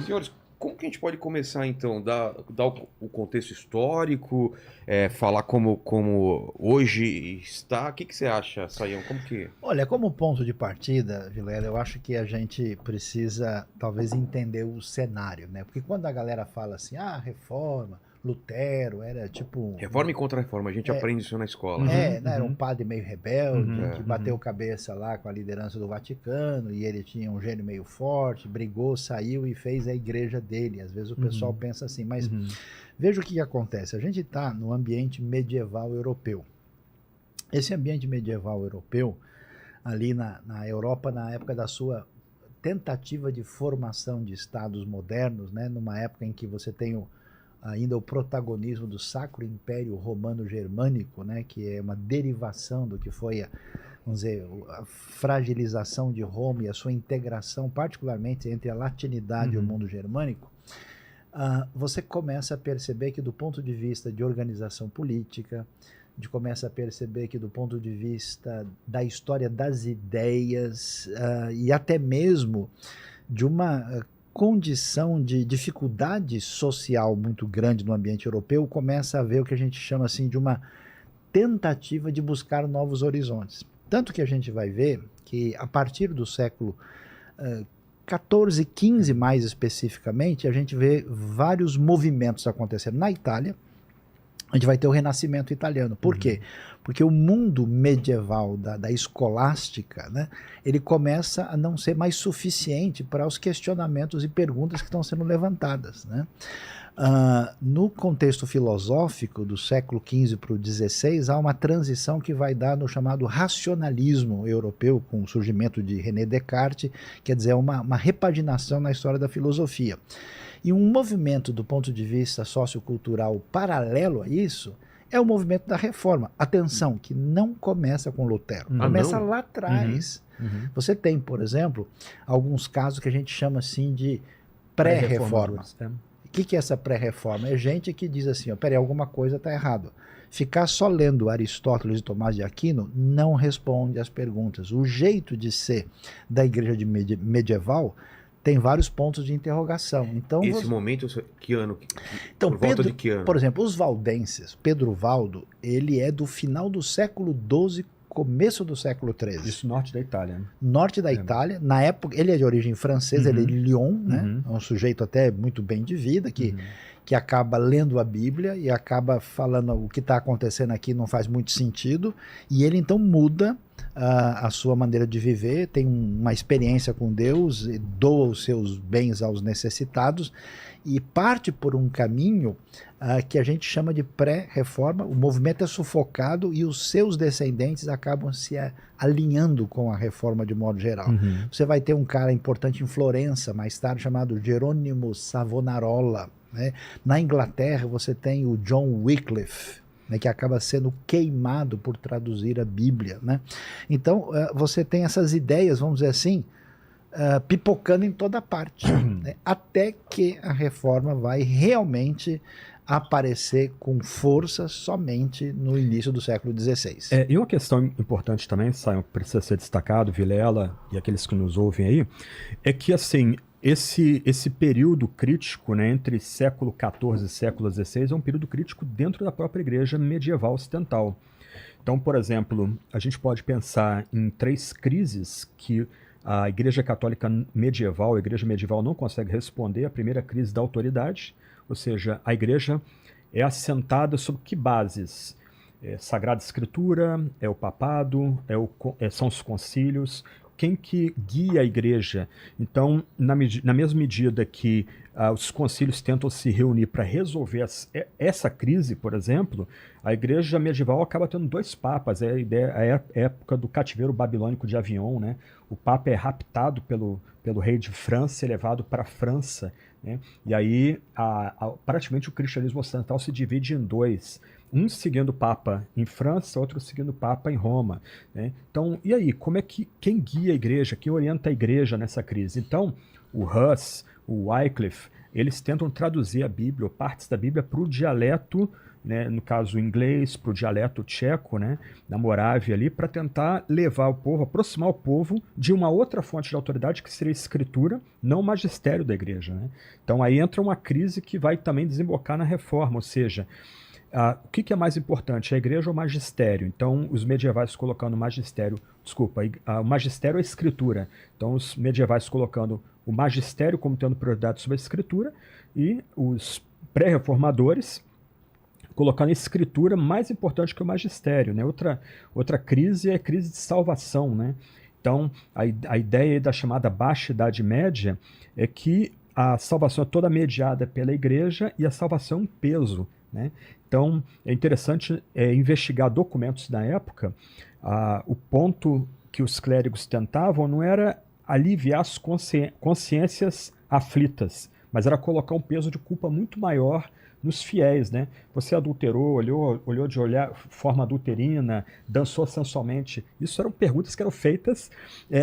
Senhores, como que a gente pode começar então? Dar o contexto histórico, falar como hoje está. O que que você acha, Sayão? Como que. Olha, como ponto de partida, Vilela, eu acho que a gente precisa talvez entender o cenário, né? Porque quando a galera fala assim, reforma, Lutero era tipo Reforma e contra-reforma, a gente aprende isso na escola, né? Uhum, né, era um uhum, padre meio rebelde uhum, que É. bateu uhum, cabeça lá com a liderança do Vaticano e ele tinha um gênio meio forte, brigou, saiu e fez a igreja dele. Às vezes o pessoal uhum, pensa assim, mas uhum, veja o que acontece. A gente está no ambiente medieval europeu. Esse ambiente medieval europeu ali na Europa na época da sua tentativa de formação de estados modernos, né, numa época em que você tem ainda o protagonismo do Sacro Império Romano Germânico, né, que é uma derivação do que foi vamos dizer, a fragilização de Roma e a sua integração, particularmente entre a latinidade e o uhum, mundo germânico. Você começa a perceber que do ponto de vista de organização política, começa a perceber que do ponto de vista da história das ideias e até mesmo de uma condição de dificuldade social muito grande no ambiente europeu, começa a ver o que a gente chama assim de uma tentativa de buscar novos horizontes. Tanto que a gente vai ver que a partir do século 14, 15 mais especificamente, a gente vê vários movimentos acontecendo. Na Itália, a gente vai ter o Renascimento italiano. Por quê? uhum, Porque o mundo medieval da escolástica, né, ele começa a não ser mais suficiente para os questionamentos e perguntas que estão sendo levantadas. Né? No contexto filosófico do século XV para o XVI, há uma transição que vai dar no chamado racionalismo europeu, com o surgimento de René Descartes, quer dizer, uma repaginação na história da filosofia. E um movimento do ponto de vista sociocultural paralelo a isso é o movimento da reforma. Atenção, que não começa com Lutero, Ah, uhum, começa não? lá uhum, atrás. uhum. Você tem, por exemplo, alguns casos que a gente chama assim de pré-reforma. Pré-reformadores. É. O que é essa pré-reforma? É gente que diz assim, ó, peraí, alguma coisa está errada. Ficar só lendo Aristóteles e Tomás de Aquino não responde às perguntas. O jeito de ser da igreja medieval tem vários pontos de interrogação. Então, Esse momento, que ano? então Por volta de Pedro, que por ano? exemplo, os valdenses, Pedro Valdo, ele é do final do século XII, começo do século XIII. Isso norte da Itália, né? Norte da É. Itália, na época, ele é de origem francesa, ele é de Uhum, Lyon, né? uhum, É um sujeito até muito bem de vida, uhum, que acaba lendo a Bíblia e acaba falando o que está acontecendo aqui não faz muito sentido, e ele então muda a sua maneira de viver, tem uma experiência com Deus, doa os seus bens aos necessitados e parte por um caminho que a gente chama de pré-reforma. O movimento é sufocado e os seus descendentes acabam se alinhando com a reforma de modo geral. uhum, Você vai ter um cara importante em Florença, mais tarde, chamado Jerônimo Savonarola. Né? Na Inglaterra, você tem o John Wycliffe, né, que acaba sendo queimado por traduzir a Bíblia. Né? Então, você tem essas ideias, vamos dizer assim, pipocando em toda parte, né? Até que a reforma vai realmente aparecer com força somente no início do século XVI. E uma questão importante também, Simon, que precisa ser destacado, Vilela e aqueles que nos ouvem aí, é que, assim, esse período crítico, né, entre século XIV e século XVI é um período crítico dentro da própria igreja medieval ocidental. Então, por exemplo, a gente pode pensar em três crises que a Igreja Católica medieval, a Igreja medieval não consegue responder. A primeira crise da autoridade, ou seja, a Igreja é assentada sobre que bases? Sagrada Escritura, é o papado, são os concílios, quem que guia a igreja? Então, na mesma medida que os concílios tentam se reunir para resolver essa crise, por exemplo, a igreja medieval acaba tendo dois papas, a época do cativeiro babilônico de Avion, né? O papa é raptado pelo rei de França e levado para a França, né? E aí, praticamente o cristianismo ocidental se divide em dois, um seguindo o Papa em França, outro seguindo o Papa em Roma, né? Então, e aí, quem guia a igreja, quem orienta a igreja nessa crise? Então, o Hus, o Wycliffe, eles tentam traduzir a Bíblia, ou partes da Bíblia, para o dialeto né, no caso o inglês, para o dialeto tcheco, né, da Morávia ali, para tentar levar o povo, aproximar o povo de uma outra fonte de autoridade que seria a escritura, não o magistério da igreja, né? Então aí entra uma crise que vai também desembocar na reforma, ou seja, o que é mais importante, a igreja ou o magistério? Então os medievais colocando o magistério, o magistério é a escritura, então os medievais colocando o magistério como tendo prioridade sobre a escritura e os pré-reformadores colocando a escritura mais importante que o magistério, né? Outra crise é a crise de salvação, né? Então, a ideia da chamada Baixa Idade Média é que a salvação é toda mediada pela igreja e a salvação é um peso, né? Então, é interessante investigar documentos da época. O ponto que os clérigos tentavam não era aliviar as consciências aflitas, mas era colocar um peso de culpa muito maior nos fiéis, né? Você adulterou, olhou de forma adulterina, dançou sensualmente. Isso eram perguntas que eram feitas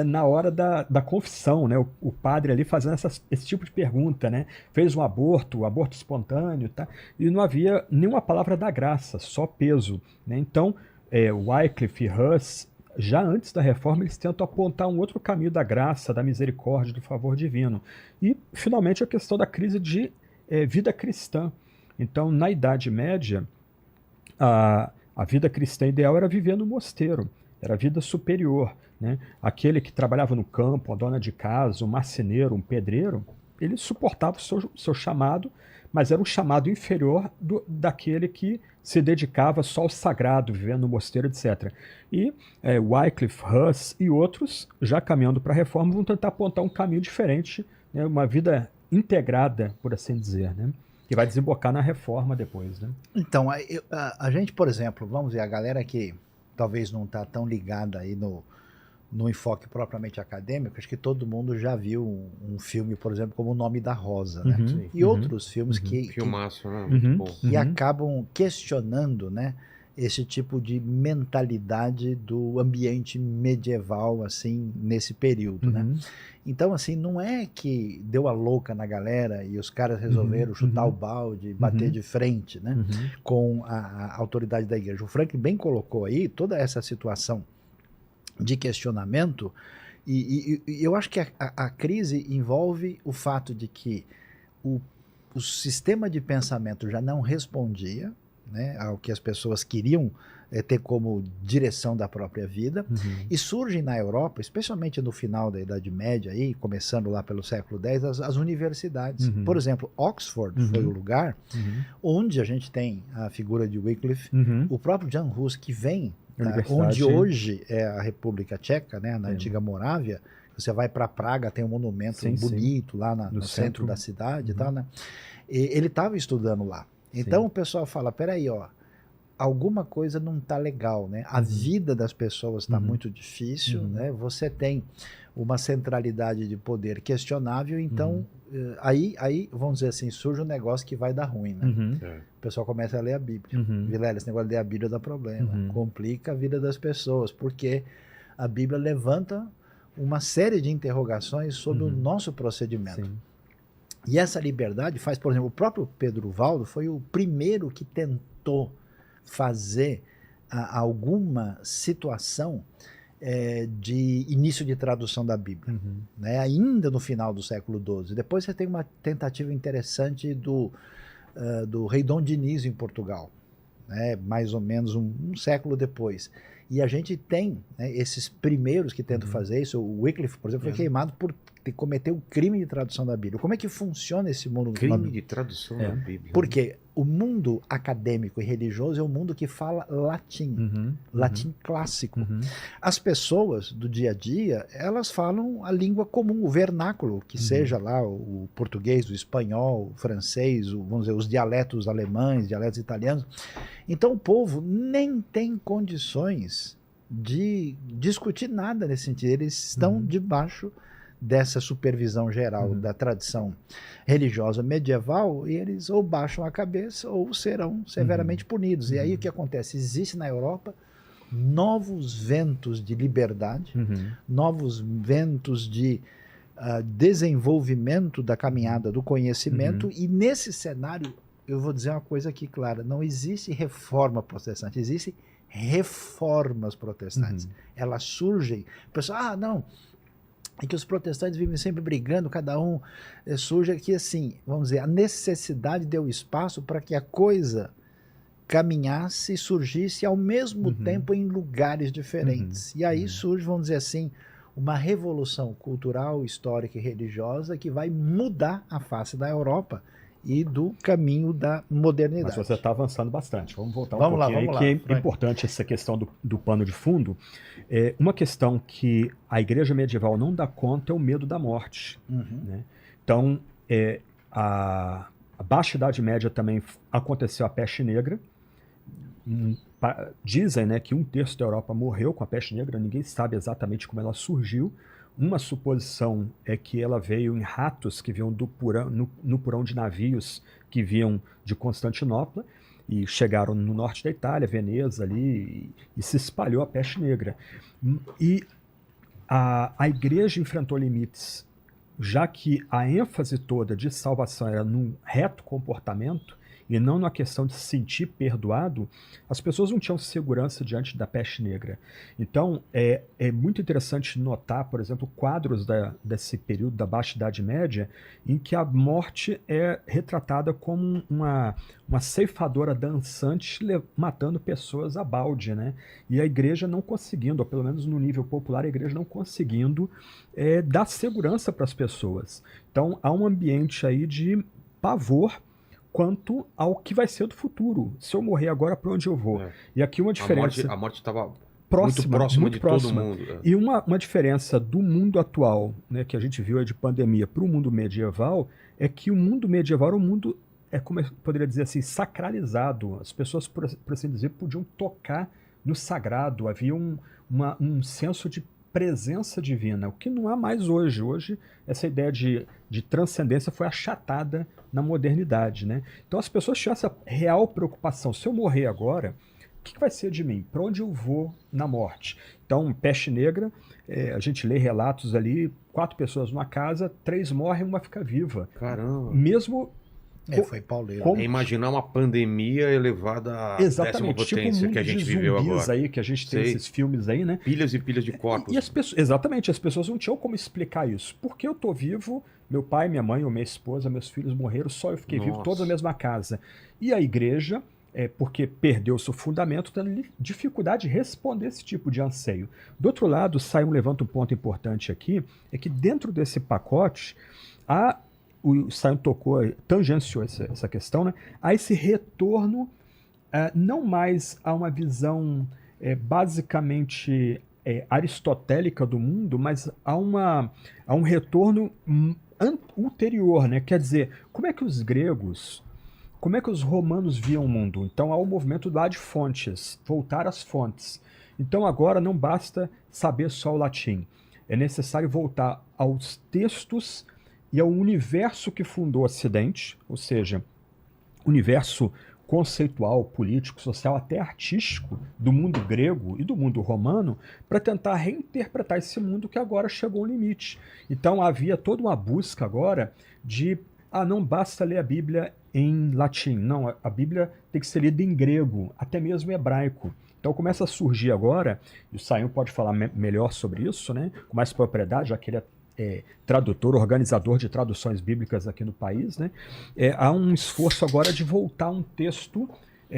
na hora da confissão, né? O padre ali fazendo esse tipo de pergunta, né? Fez um aborto espontâneo, tá? E não havia nenhuma palavra da graça, só peso, né? Então, Wycliffe e Hus, já antes da reforma, eles tentam apontar um outro caminho da graça, da misericórdia, do favor divino. E, finalmente, a questão da crise de vida cristã. Então, na Idade Média, a vida cristã ideal era viver no mosteiro, era a vida superior, né? Aquele que trabalhava no campo, a dona de casa, um marceneiro, um pedreiro, ele suportava o seu chamado, mas era um chamado inferior daquele que se dedicava só ao sagrado, vivendo no mosteiro, etc. E Wycliffe, Hus e outros, já caminhando para a reforma, vão tentar apontar um caminho diferente, né? Uma vida integrada, por assim dizer, né? Que vai desembocar na reforma depois, né? Então, a gente, por exemplo, vamos ver, a galera que talvez não está tão ligada aí no enfoque propriamente acadêmico, acho que todo mundo já viu um filme, por exemplo, como O Nome da Rosa, né? Uhum, E outros filmes que Filmaço, né? Muito bom. que acabam questionando, né, esse tipo de mentalidade do ambiente medieval, assim, nesse período, né? Então, assim, não é que deu a louca na galera e os caras resolveram chutar o balde, bater de frente, né, com a autoridade da igreja. O Franklin bem colocou aí toda essa situação de questionamento e eu acho que a crise envolve o fato de que o sistema de pensamento já não respondia, né, ao que as pessoas queriam ter como direção da própria vida, e surgem na Europa, especialmente no final da Idade Média, aí, começando lá pelo século X, as universidades. Por exemplo, Oxford foi o lugar onde a gente tem a figura de Wycliffe, o próprio Jan Hus, que vem onde hoje é a República Tcheca, né, na antiga Morávia. Você vai para Praga, tem um monumento bonito lá no centro da cidade e tal, né? E ele estava estudando lá. Então o pessoal fala, peraí, ó, alguma coisa não está legal, né? A vida das pessoas está muito difícil, né? Você tem uma centralidade de poder questionável, então aí, vamos dizer assim, surge um negócio que vai dar ruim, né? O pessoal começa a ler a Bíblia. Vilela, esse negócio de ler a Bíblia dá problema, complica a vida das pessoas, porque a Bíblia levanta uma série de interrogações sobre o nosso procedimento. E essa liberdade faz, por exemplo, o próprio Pedro Valdo foi o primeiro que tentou fazer alguma situação de início de tradução da Bíblia, né? Ainda no final do século XII. Depois você tem uma tentativa interessante do rei Dom Dinis em Portugal, né? Mais ou menos um século depois. E a gente tem, né, esses primeiros que tentam fazer isso. O Wycliffe, por exemplo, foi queimado por cometer um crime de tradução da Bíblia. Como é que funciona esse mundo? Crime de tradução da Bíblia. Porque o mundo acadêmico e religioso é um mundo que fala latim, latim clássico. As pessoas do dia a dia, elas falam a língua comum, o vernáculo, que seja lá o português, o espanhol, o francês, vamos dizer, os dialetos alemães, dialetos italianos. Então o povo nem tem condições de discutir nada nesse sentido. Eles estão debaixo dessa supervisão geral da tradição religiosa medieval, e eles ou baixam a cabeça ou serão severamente punidos. E aí o que acontece? Existe na Europa novos ventos de liberdade, novos ventos de desenvolvimento da caminhada do conhecimento, e nesse cenário eu vou dizer uma coisa aqui clara, não existe reforma protestante, existem reformas protestantes. Elas surgem, o pessoal, não, é que os protestantes vivem sempre brigando, cada um surge aqui assim, vamos dizer, a necessidade deu espaço para que a coisa caminhasse e surgisse ao mesmo tempo em lugares diferentes. E aí surge, vamos dizer assim, uma revolução cultural, histórica e religiosa que vai mudar a face da Europa e do caminho da modernidade. Mas você está avançando bastante. Vamos voltar um pouquinho aí, que é importante essa questão do pano de fundo. Uma questão que a igreja medieval não dá conta é o medo da morte. Né? Então, a Baixa Idade Média também aconteceu a peste negra. Dizem, né, que 1/3 da Europa morreu com a peste negra, ninguém sabe exatamente como ela surgiu. Uma suposição é que ela veio em ratos que vinham no porão de navios que vinham de Constantinopla e chegaram no norte da Itália, Veneza ali, e se espalhou a peste negra. E a igreja enfrentou limites, já que a ênfase toda de salvação era num reto comportamento, e não na questão de se sentir perdoado, as pessoas não tinham segurança diante da peste negra. Então, é muito interessante notar, por exemplo, quadros desse período da Baixa Idade Média, em que a morte é retratada como uma ceifadora dançante matando pessoas a balde, né? E a igreja não conseguindo, ou pelo menos no nível popular, a igreja não conseguindo dar segurança para as pessoas. Então, há um ambiente aí de pavor quanto ao que vai ser do futuro. Se eu morrer agora, para onde eu vou? E aqui uma diferença... A morte estava muito próxima de todo mundo. E uma diferença do mundo atual, né, que a gente viu aí de pandemia, para o mundo medieval, é que o mundo medieval era um mundo, como eu poderia dizer assim, sacralizado. As pessoas, por assim dizer, podiam tocar no sagrado. Havia um senso de presença divina, o que não há mais hoje. Hoje, essa ideia de transcendência foi achatada na modernidade, né? Então as pessoas tinham essa real preocupação. Se eu morrer agora, o que vai ser de mim? Para onde eu vou na morte? Então, peste negra, a gente lê relatos ali, 4 pessoas numa casa, 3 morrem, uma fica viva. Caramba! Mesmo... foi pauleiro. É imaginar uma pandemia elevada à 10ª potência que a gente viveu agora. Aí, que a gente tem esses filmes aí, né? Pilhas e pilhas de corpos. E as pessoas, exatamente, as pessoas não tinham como explicar isso. Porque eu tô vivo, meu pai, minha mãe, ou minha esposa, meus filhos morreram, só eu fiquei vivo, todos na mesma casa. E a igreja, porque perdeu o seu fundamento, tendo dificuldade de responder esse tipo de anseio. Do outro lado, levanta um ponto importante aqui, é que dentro desse pacote, o Sion tangenciou essa questão, né? Há esse retorno, não mais a uma visão basicamente aristotélica do mundo, mas a um retorno ulterior, né? Quer dizer, como é que os gregos, como é que os romanos viam o mundo? Então há o movimento do ad fontes, voltar às fontes. Então agora não basta saber só o latim, é necessário voltar aos textos e ao universo que fundou o Ocidente, ou seja, universo conceitual, político, social, até artístico do mundo grego e do mundo romano, para tentar reinterpretar esse mundo que agora chegou ao limite. Então havia toda uma busca agora de, não basta ler a Bíblia em latim, não, a Bíblia tem que ser lida em grego, até mesmo em hebraico. Então começa a surgir agora, e o Sion pode falar melhor sobre isso, né, com mais propriedade, já que ele é tradutor, organizador de traduções bíblicas aqui no país, né? Há um esforço agora de voltar a um texto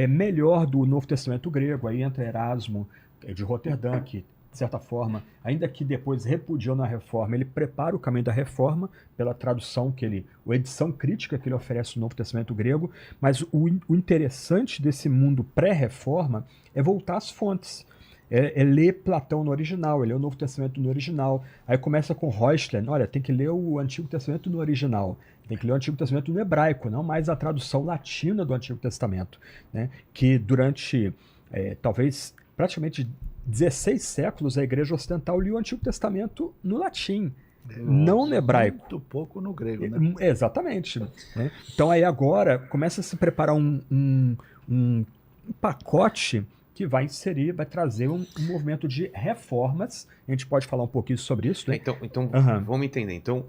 melhor do Novo Testamento grego. Aí entra Erasmo de Roterdã, que, de certa forma, ainda que depois repudiou na Reforma, ele prepara o caminho da Reforma pela tradução a edição crítica que ele oferece no Novo Testamento grego, mas o interessante desse mundo pré-Reforma é voltar às fontes. Ler Platão no original, ler o Novo Testamento no original. Aí começa com Reuchlin, olha, tem que ler o Antigo Testamento no original, tem que ler o Antigo Testamento no hebraico, não mais a tradução latina do Antigo Testamento, né? Que durante, talvez, praticamente 16 séculos, a Igreja Ocidental lia o Antigo Testamento no latim, não no hebraico. Muito pouco no grego, né? Exatamente. Né? Então aí agora começa a se preparar um pacote que vai trazer um movimento de reformas. A gente pode falar um pouquinho sobre isso, né? Então vamos entender. Então,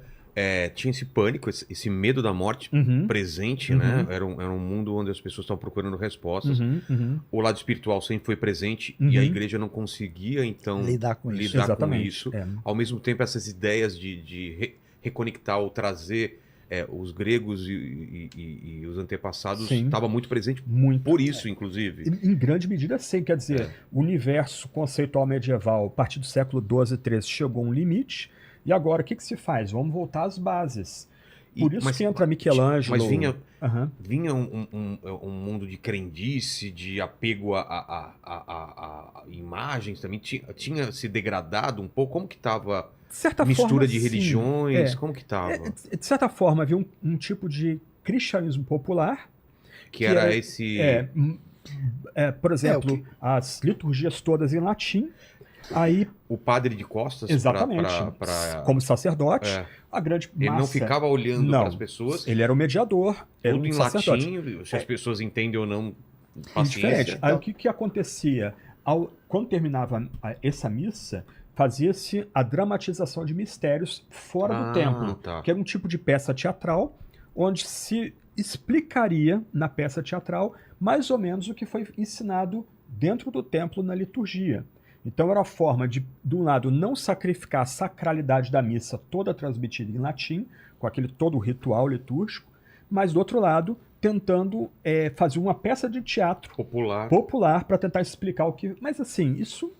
tinha esse pânico, esse medo da morte Uhum. presente, Uhum. né? Era um mundo onde as pessoas estavam procurando respostas. Uhum. O lado espiritual sempre foi presente Uhum. e a igreja não conseguia, então, Lidar com isso. lidar com Exatamente. isso. É. Ao mesmo tempo, essas ideias de reconectar ou trazer os gregos e os antepassados Sim. estava muito presente Muito. por isso, inclusive. Em grande medida, sim. Quer dizer, o universo conceitual medieval, a partir do século XII e XIII, chegou a um limite. E agora, o que se faz? Vamos voltar às bases. Por isso que entra Michelangelo. Mas vinha Uhum. um mundo de crendice, de apego a imagens também. Tinha se degradado um pouco? Como que estava? De certa Mistura forma, de sim. religiões? Como que estava? De certa forma, havia um tipo de cristianismo popular. Que era esse... Por exemplo, as liturgias todas em latim. Aí, o padre de costas, exatamente, como sacerdote, a grande massa... Ele não ficava olhando para as pessoas. Ele era o mediador, era tudo um em sacerdote. latim, se as pessoas entendem ou não, paciência. Diferente. Aí o que acontecia? Quando terminava essa missa, fazia-se a dramatização de mistérios fora do templo, que era um tipo de peça teatral, onde se explicaria na peça teatral mais ou menos o que foi ensinado dentro do templo na liturgia. Então era a forma de um lado, não sacrificar a sacralidade da missa toda transmitida em latim, com aquele todo ritual litúrgico, mas do outro lado, tentando fazer uma peça de teatro popular para tentar explicar o que... Mas assim, isso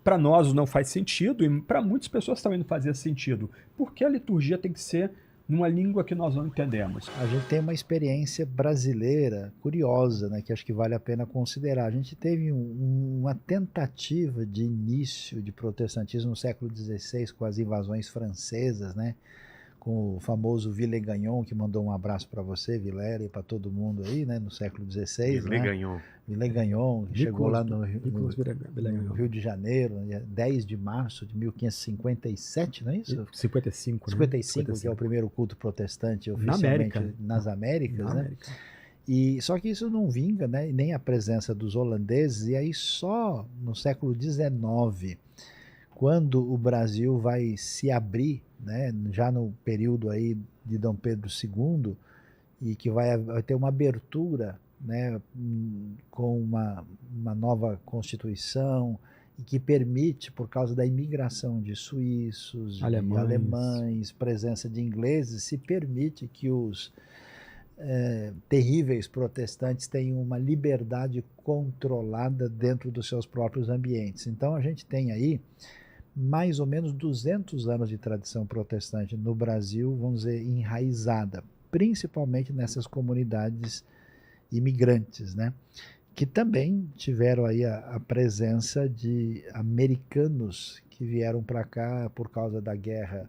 para nós não faz sentido e para muitas pessoas também não fazia sentido, porque a liturgia tem que ser numa língua que nós não entendemos. A gente tem uma experiência brasileira curiosa, né, que acho que vale a pena considerar. A gente teve uma tentativa de início de protestantismo no século XVI com as invasões francesas, né, com o famoso Villegagnon, que mandou um abraço para você, Vilela, e para todo mundo aí, né, no século XVI. Villegagnon, que chegou lá no Rio de Janeiro, 10 de março de 1557, não é isso? 55, né? 55, que é o primeiro culto protestante oficialmente nas Américas, né? E, só que isso não vinga, né? Nem a presença dos holandeses, e aí só no século XIX, quando o Brasil vai se abrir, né, já no período aí de Dom Pedro II, e que vai ter uma abertura, né, com uma nova Constituição, e que permite, por causa da imigração de suíços, de alemães, presença de ingleses, se permite que os terríveis protestantes tenham uma liberdade controlada dentro dos seus próprios ambientes. Então a gente tem aí mais ou menos 200 anos de tradição protestante no Brasil, vamos dizer, enraizada, principalmente nessas comunidades imigrantes, né? Que também tiveram aí a presença de americanos que vieram para cá por causa da guerra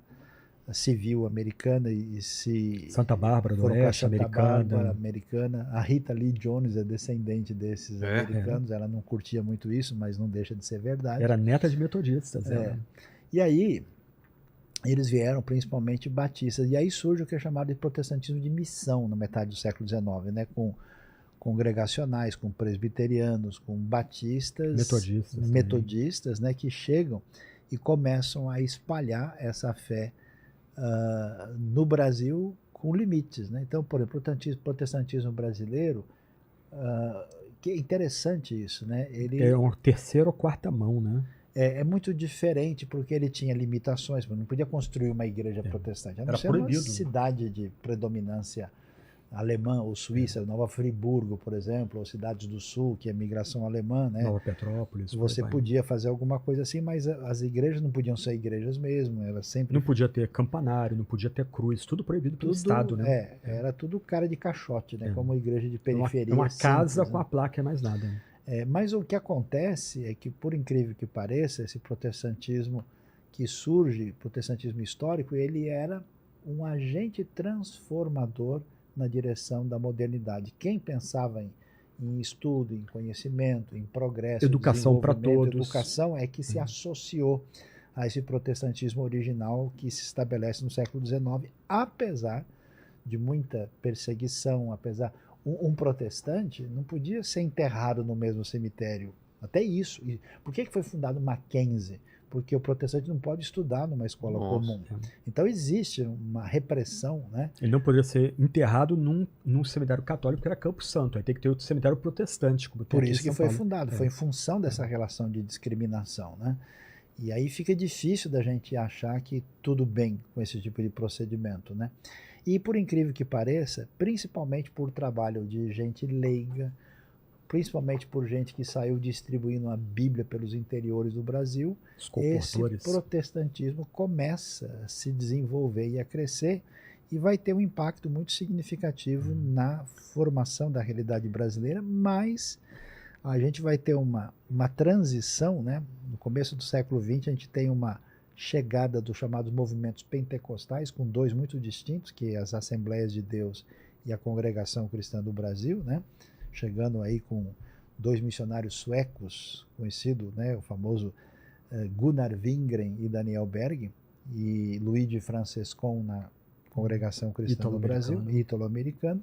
civil americana e se Santa Bárbara do Oeste, americana. A Rita Lee Jones é descendente desses americanos. Ela não curtia muito isso, mas não deixa de ser verdade. Era neta de metodistas. E aí eles vieram principalmente batistas, e aí surge o que é chamado de protestantismo de missão na metade do século XIX, né, com congregacionais, com presbiterianos, com batistas, metodistas, né, que chegam e começam a espalhar essa fé no Brasil com limites, né? Então, por exemplo, o protestantismo brasileiro, que é interessante isso, né? Ele é uma terceira ou quarta mão, né? É muito diferente porque ele tinha limitações, não podia construir uma igreja protestante, a não ser uma cidade de predominância alemã ou suíça, Nova Friburgo, por exemplo, ou cidades do sul, que é migração alemã, né? Nova Petrópolis. Você podia fazer alguma coisa assim, mas as igrejas não podiam ser igrejas mesmo, elas sempre... Não podia ter campanário, não podia ter cruz, tudo proibido pelo Estado, né? Era tudo cara de caixote, né? Como igreja de periferia. Uma casa simples, com a placa é mais nada. Né? Mas o que acontece é que, por incrível que pareça, esse protestantismo que surge, protestantismo histórico, ele era um agente transformador na direção da modernidade. Quem pensava em estudo, em conhecimento, em progresso, educação para todos, educação é que se associou a esse protestantismo original que se estabelece no século XIX, apesar de muita perseguição, um protestante não podia ser enterrado no mesmo cemitério. Até isso. Por que foi fundado Mackenzie? porque o protestante não pode estudar numa escola comum. Então existe uma repressão, né? Ele não poderia ser enterrado num cemitério católico, que era Campo Santo. Aí tem que ter outro cemitério protestante. Como tem Por aqui em isso que São foi Paulo. fundado, foi em função dessa relação de discriminação, né? E aí fica difícil da gente achar que tudo bem com esse tipo de procedimento, né? E por incrível que pareça, principalmente por trabalho de gente leiga, principalmente por gente que saiu distribuindo a Bíblia pelos interiores do Brasil, esse protestantismo começa a se desenvolver e a crescer e vai ter um impacto muito significativo na formação da realidade brasileira, mas a gente vai ter uma transição, né? No começo do século XX a gente tem uma chegada dos chamados movimentos pentecostais, com dois muito distintos, que é as Assembleias de Deus e a Congregação Cristã do Brasil, né? Chegando aí com dois missionários suecos, conhecido, né? O famoso Gunnar Wingren e Daniel Berg, e Luigi Francescon na Congregação Cristã do Brasil, ítalo-americano.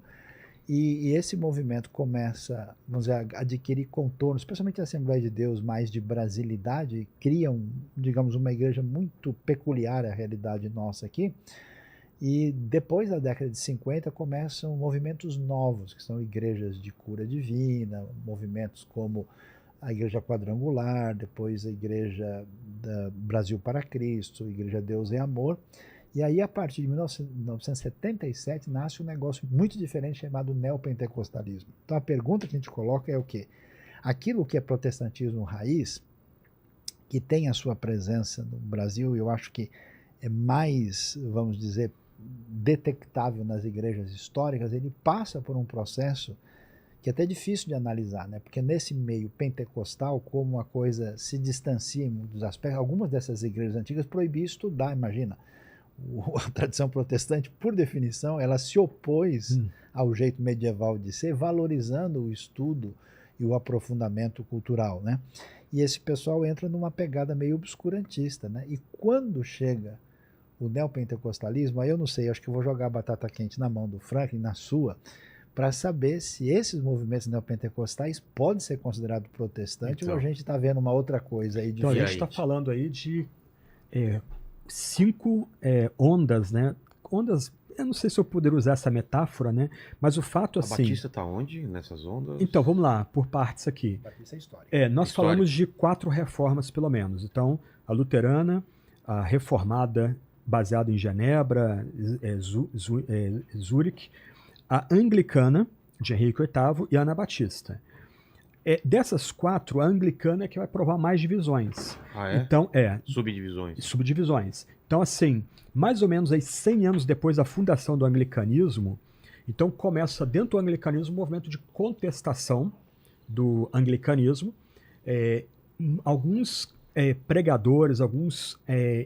E esse movimento começa, vamos dizer, a adquirir contornos, especialmente a Assembleia de Deus mais de brasilidade, criam, digamos, uma igreja muito peculiar à realidade nossa aqui. E depois da década de 50 começam movimentos novos, que são igrejas de cura divina, movimentos como a Igreja Quadrangular, depois a Igreja da Brasil para Cristo, a Igreja Deus é Amor. E aí, a partir de 1977, nasce um negócio muito diferente chamado neopentecostalismo. Então, a pergunta que a gente coloca é o quê? Aquilo que é protestantismo raiz, que tem a sua presença no Brasil, eu acho que é mais, vamos dizer, detectável nas igrejas históricas, ele passa por um processo que é até difícil de analisar, né? Porque nesse meio pentecostal, como a coisa se distancia em muitos aspectos, algumas dessas igrejas antigas proibiam estudar, imagina. A tradição protestante, por definição, ela se opôs ao jeito medieval de ser, valorizando o estudo e o aprofundamento cultural, né? E esse pessoal entra numa pegada meio obscurantista, né? E quando chega o neopentecostalismo, aí eu não sei, acho que eu vou jogar a batata quente na mão do Franklin, na sua, para saber se esses movimentos neopentecostais podem ser considerados protestantes, ou a gente está vendo uma outra coisa aí. Então a gente está falando aí de 5 ondas, né? Ondas, eu não sei se eu poderia usar essa metáfora, né? Mas o fato assim... A Batista está onde nessas ondas? Então, vamos lá, por partes aqui. Batista é histórica. Nós falamos de 4 reformas, pelo menos. Então, a luterana, a reformada, baseada em Genebra, Zurique, a anglicana, de Henrique VIII, e a anabatista. Dessas 4, a anglicana é que vai provar mais divisões. Ah, é? Então, Subdivisões. Então, assim, mais ou menos aí 100 anos depois da fundação do anglicanismo, então começa dentro do anglicanismo um movimento de contestação do anglicanismo. Alguns pregadores, alguns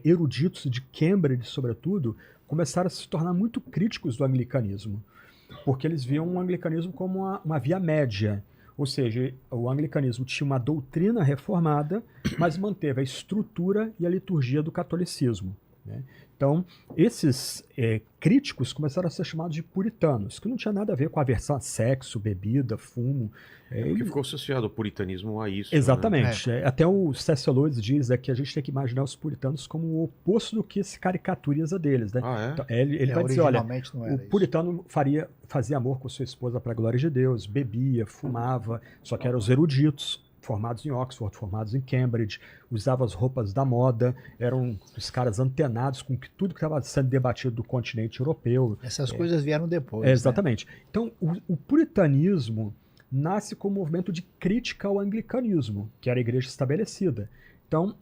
eruditos de Cambridge, sobretudo, começaram a se tornar muito críticos do anglicanismo, porque eles viam o anglicanismo como uma via média. Ou seja, o anglicanismo tinha uma doutrina reformada, mas manteve a estrutura e a liturgia do catolicismo, né? Então, esses críticos começaram a ser chamados de puritanos, que não tinha nada a ver com aversão a sexo, bebida, fumo. Porque ficou associado o puritanismo a isso. Exatamente. Né? Até o C.S. Lewis diz que a gente tem que imaginar os puritanos como o oposto do que se caricaturiza deles, né? Ah, é? Então, ele vai dizer, olha, o puritano fazia amor com sua esposa para a glória de Deus, bebia, fumava, só que eram os eruditos, formados em Oxford, formados em Cambridge, usavam as roupas da moda, eram os caras antenados com tudo que estava sendo debatido do continente europeu. Essas coisas vieram depois. Exatamente. Né? Então, o puritanismo nasce como um movimento de crítica ao anglicanismo, que era a igreja estabelecida. Então,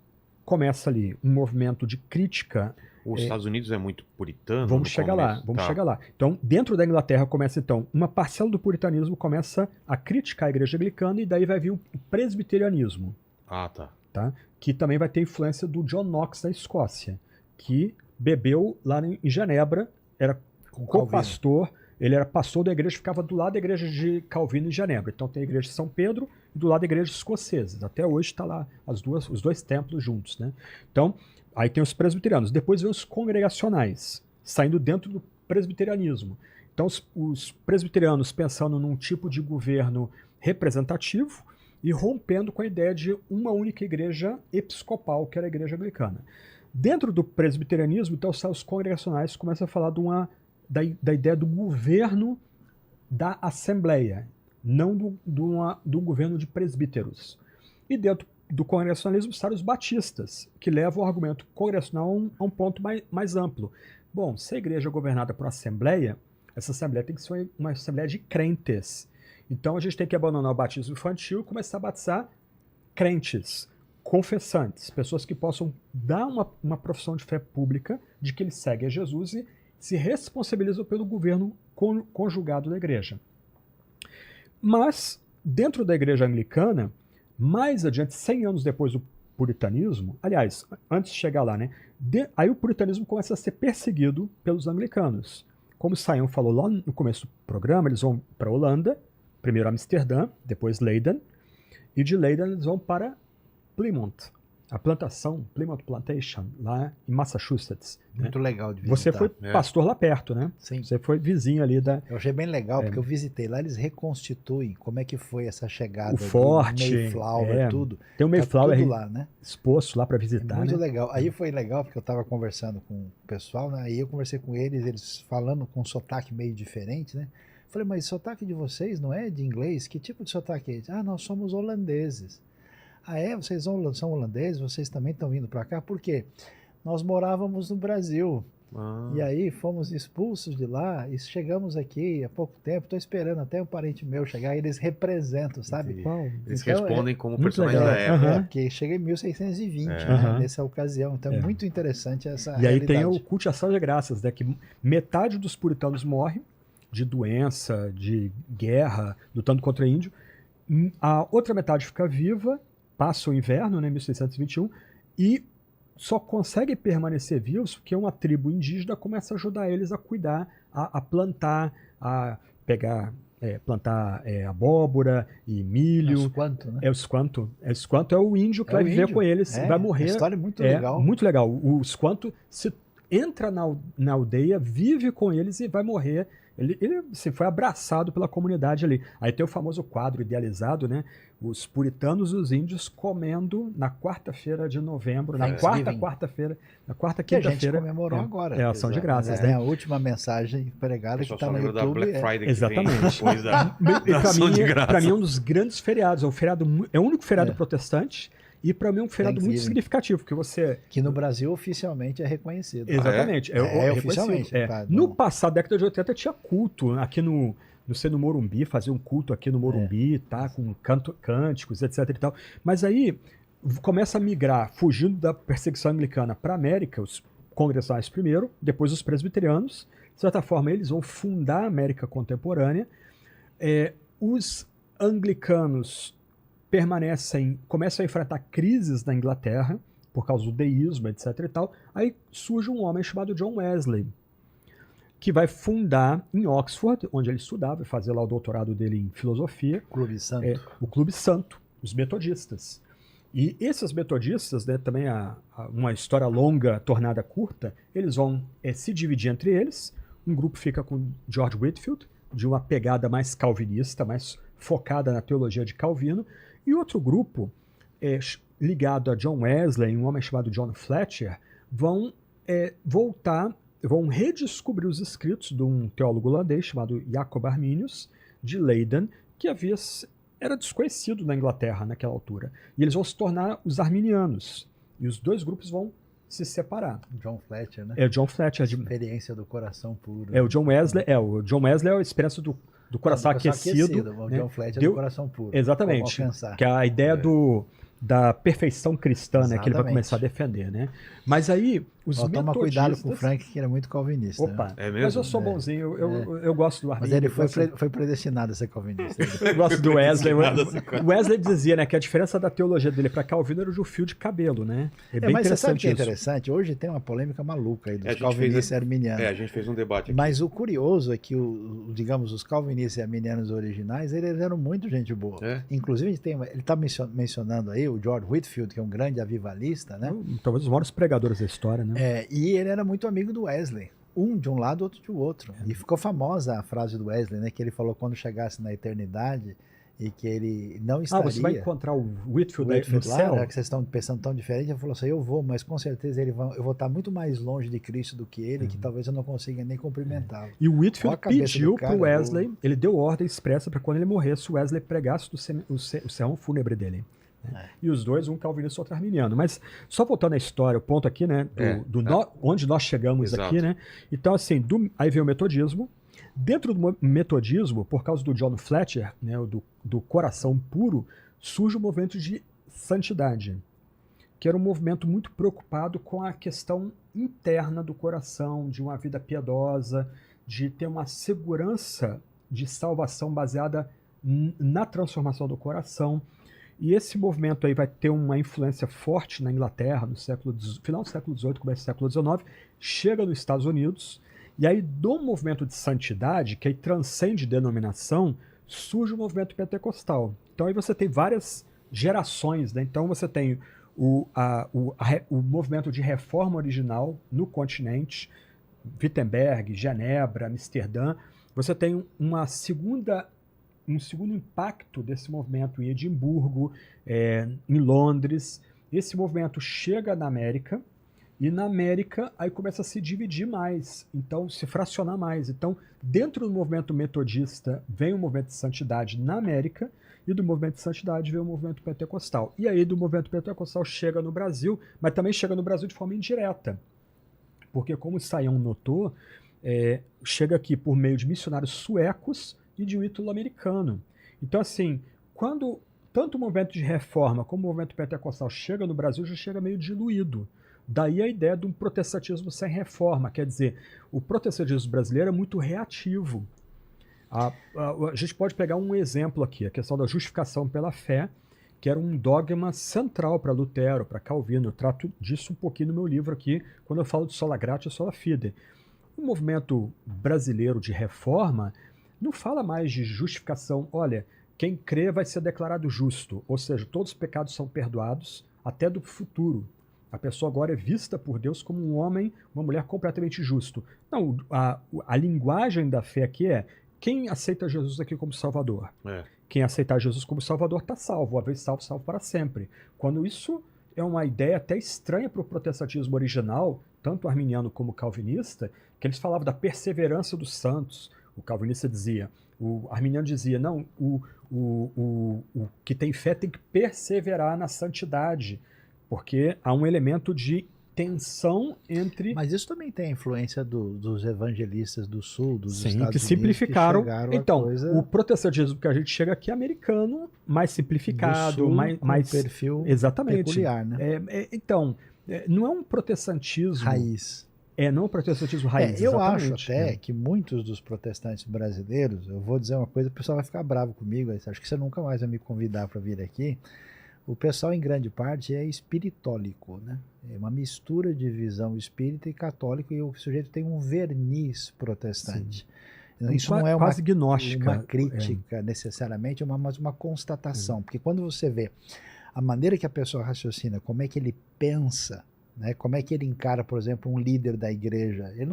começa ali um movimento de crítica. Os Estados Unidos é muito puritano? Vamos chegar lá. Então, dentro da Inglaterra começa, então, uma parcela do puritanismo começa a criticar a igreja anglicana, e daí vai vir o presbiterianismo. Ah, tá? Que também vai ter influência do John Knox da Escócia, que bebeu lá em Genebra, era co-pastor, ele era pastor da igreja, ficava do lado da igreja de Calvino em Genebra. Então tem a igreja de São Pedro e do lado da igreja escocesa. Até hoje está lá os dois templos juntos, né? Então, aí tem os presbiterianos. Depois vem os congregacionais, saindo dentro do presbiterianismo. Então os presbiterianos pensando num tipo de governo representativo, e rompendo com a ideia de uma única igreja episcopal, que era a igreja anglicana. Dentro do presbiterianismo, então, os congregacionais começam a falar da ideia do governo da Assembleia, não do governo de presbíteros. E dentro do congregacionalismo estão os batistas, que levam o argumento congregacional a um ponto mais amplo. Bom, se a igreja é governada por assembleia, essa assembleia tem que ser uma assembleia de crentes. Então a gente tem que abandonar o batismo infantil e começar a batizar crentes, confessantes, pessoas que possam dar uma profissão de fé pública de que eles seguem a Jesus e se responsabilizam pelo governo conjugado da igreja. Mas, dentro da igreja anglicana, mais adiante, 100 anos depois do puritanismo, aliás, antes de chegar lá, né, aí o puritanismo começa a ser perseguido pelos anglicanos. Como o Sayão falou lá no começo do programa, eles vão para a Holanda, primeiro Amsterdã, depois Leiden, e de Leiden eles vão para Plymouth, a plantação, Plymouth Plantation, lá em Massachusetts. Muito legal de visitar. Você foi pastor lá perto, né? Sim. Você foi vizinho ali da... Eu achei bem legal, porque eu visitei lá, eles reconstituem como é que foi essa chegada o forte, do Mayflower, tudo. Tem o Mayflower tudo lá, né? exposto lá para visitar, muito né? legal. Aí foi legal, porque eu estava conversando com o pessoal, né? Aí eu conversei com eles falando com um sotaque meio diferente, né? Falei, mas o sotaque de vocês não é de inglês? Que tipo de sotaque é esse? Ah, nós somos holandeses. Ah, é? Vocês são holandeses? Vocês também estão vindo para cá? Por quê? Nós morávamos no Brasil. E aí fomos expulsos de lá e chegamos aqui há pouco tempo. Estou esperando até um parente meu chegar. Eles representam, sabe? Eles então, respondem como muito personagem da legal. época. Porque chega em 1620, né? Nessa ocasião. Então é muito interessante essa E aí realidade. tem o culto de ação de graças, né? Que metade dos puritanos morre de doença, de guerra, lutando contra índio. A outra metade fica viva, passa o inverno, né, 1621, e só consegue permanecer vivos porque uma tribo indígena começa a ajudar eles a cuidar, a plantar, a pegar, plantar abóbora e milho. Os quanto, né? Os quanto é o índio que vai viver com eles, vai morrer. Uma história muito legal. Muito legal. Os quanto se entra na aldeia, vive com eles e vai morrer. Ele assim, foi abraçado pela comunidade ali. Aí tem o famoso quadro idealizado, né? Os puritanos e os índios comendo na quarta-feira de novembro, na quarta-feira, na quarta que a gente quinta-feira. Comemorou agora. É ação de graças, né? É a última mensagem pregada que está no YouTube. Da Black Friday exatamente. Que vem depois da ação de graças. Para mim é um dos grandes feriados. É o único feriado protestante. E para mim é um feriado muito significativo, porque você... Que no Brasil oficialmente é reconhecido. Exatamente. Oficialmente. No passado, década de 80, tinha culto aqui no Morumbi, fazia um culto aqui no Morumbi, tá, com cânticos, etc e tal. Mas aí começa a migrar, fugindo da perseguição anglicana para a América, os congregacionais primeiro, depois os presbiterianos. De certa forma, eles vão fundar a América contemporânea. Os anglicanos começam a enfrentar crises na Inglaterra, por causa do deísmo, etc e tal. Aí surge um homem chamado John Wesley, que vai fundar em Oxford, onde ele estudava e fazia lá o doutorado dele em filosofia, o Clube Santo, os metodistas. E esses metodistas, né, também uma história longa tornada curta, eles vão se dividir entre eles. Um grupo fica com George Whitefield, de uma pegada mais calvinista, mais focada na teologia de Calvino, e outro grupo, ligado a John Wesley, um homem chamado John Fletcher, vão redescobrir os escritos de um teólogo holandês chamado Jacob Arminius, de Leiden, que era desconhecido na Inglaterra naquela altura. E eles vão se tornar os arminianos. E os dois grupos vão se separar. John Fletcher, né? John Fletcher. Experiência do coração puro. O John Wesley é a experiência do coração aquecido. O né? John Fletcher do coração puro. Exatamente. Que é a ideia da perfeição cristã, né, que ele vai começar a defender, né? Mas aí, os metodistas... Toma cuidado com o Frank, que ele é muito calvinista. Opa, né? Mas eu sou bonzinho, eu gosto do Arminio. Mas ele foi predestinado a ser calvinista. Eu gosto do Wesley. O Wesley dizia, né, que a diferença da teologia dele para Calvino era o fio de cabelo, né? Mas você sabe o que é interessante? Hoje tem uma polêmica maluca aí dos calvinistas e arminianos. A gente fez um debate aqui. Mas o curioso é que, digamos, os calvinistas e arminianos originais, eles eram muito gente boa. Inclusive, ele está mencionando aí o George Whitefield, que é um grande avivalista, né? Talvez os maiores pregadores da história, né? E ele era muito amigo do Wesley. Um de um lado, outro de outro. E ficou famosa a frase do Wesley, né? Que ele falou, quando chegasse na eternidade, e que ele não Ah, estaria... você vai encontrar o Whitefield no Whitefield lá, céu? já que vocês estão pensando tão diferente, ele falou assim, eu vou, mas com certeza eu vou estar muito mais longe de Cristo do que ele, que talvez eu não consiga nem cumprimentá-lo. E o Ó Whitefield a cabeça pediu do cara, pro Wesley, ele deu ordem expressa para quando ele morresse, o Wesley pregasse o sermão fúnebre dele. Né? E os dois, um calvinista e outro arminiano. Mas só voltando à história, o ponto aqui, né, onde nós chegamos Exato. aqui, né? Então, assim, aí veio o metodismo. Dentro do metodismo, por causa do John Fletcher, né, do coração puro, surge o movimento de santidade, que era um movimento muito preocupado com a questão interna do coração, de uma vida piedosa, de ter uma segurança de salvação baseada na transformação do coração. E esse movimento aí vai ter uma influência forte na Inglaterra, no final do século XVIII, começo do século XIX, chega nos Estados Unidos, e aí do movimento de santidade, que aí transcende denominação, surge o movimento pentecostal. Então aí você tem várias gerações, né? Então você tem o movimento de reforma original no continente, Wittenberg, Genebra, Amsterdã. Você tem um segundo impacto desse movimento em Edimburgo, em Londres. Esse movimento chega na América, e na América aí começa a se dividir mais, então se fracionar mais. Então, dentro do movimento metodista, vem o movimento de santidade na América, e do movimento de santidade vem o movimento pentecostal. E aí do movimento pentecostal chega no Brasil, mas também chega no Brasil de forma indireta. Porque, como o Saião notou, chega aqui por meio de missionários suecos e de um ítalo-americano. Então, assim, quando tanto o movimento de reforma como o movimento pentecostal chega no Brasil, já chega meio diluído. Daí a ideia de um protestantismo sem reforma, quer dizer, o protestantismo brasileiro é muito reativo. A gente pode pegar um exemplo aqui, a questão da justificação pela fé, que era um dogma central para Lutero, para Calvino. Eu trato disso um pouquinho no meu livro aqui, quando eu falo de sola gratia e sola fide. O movimento brasileiro de reforma não fala mais de justificação. Olha, quem crê vai ser declarado justo, ou seja, todos os pecados são perdoados, até do futuro. A pessoa agora é vista por Deus como um homem, uma mulher completamente justo. Não, a linguagem da fé aqui é quem aceita Jesus aqui como Salvador. Quem aceitar Jesus como Salvador está salvo, uma vez salvo, salvo para sempre. Quando isso é uma ideia até estranha para o protestantismo original, tanto arminiano como calvinista, que eles falavam da perseverança dos santos. O calvinista dizia, o arminiano dizia, não, o que tem fé tem que perseverar na santidade, porque há um elemento de tensão entre... Mas isso também tem a influência dos evangelistas do Sul, dos Sim, Estados que Unidos, simplificaram. que chegaram Então, a coisa o protestantismo que a gente chega aqui é americano, mais simplificado, do Sul, mais com perfil exatamente. peculiar, né? Então, não é um protestantismo... Raiz. Não é um protestantismo raiz, Eu acho exatamente. até que muitos dos protestantes brasileiros, eu vou dizer uma coisa, o pessoal vai ficar bravo comigo, acho que você nunca mais vai me convidar para vir aqui. O pessoal, em grande parte, é espiritólico, né? É uma mistura de visão espírita e católico, e o sujeito tem um verniz protestante. Sim. Isso não é quase gnóstica. uma crítica necessariamente, mas uma constatação. Porque quando você vê a maneira que a pessoa raciocina, como é que ele pensa, né? Como é que ele encara, por exemplo, um líder da igreja, ele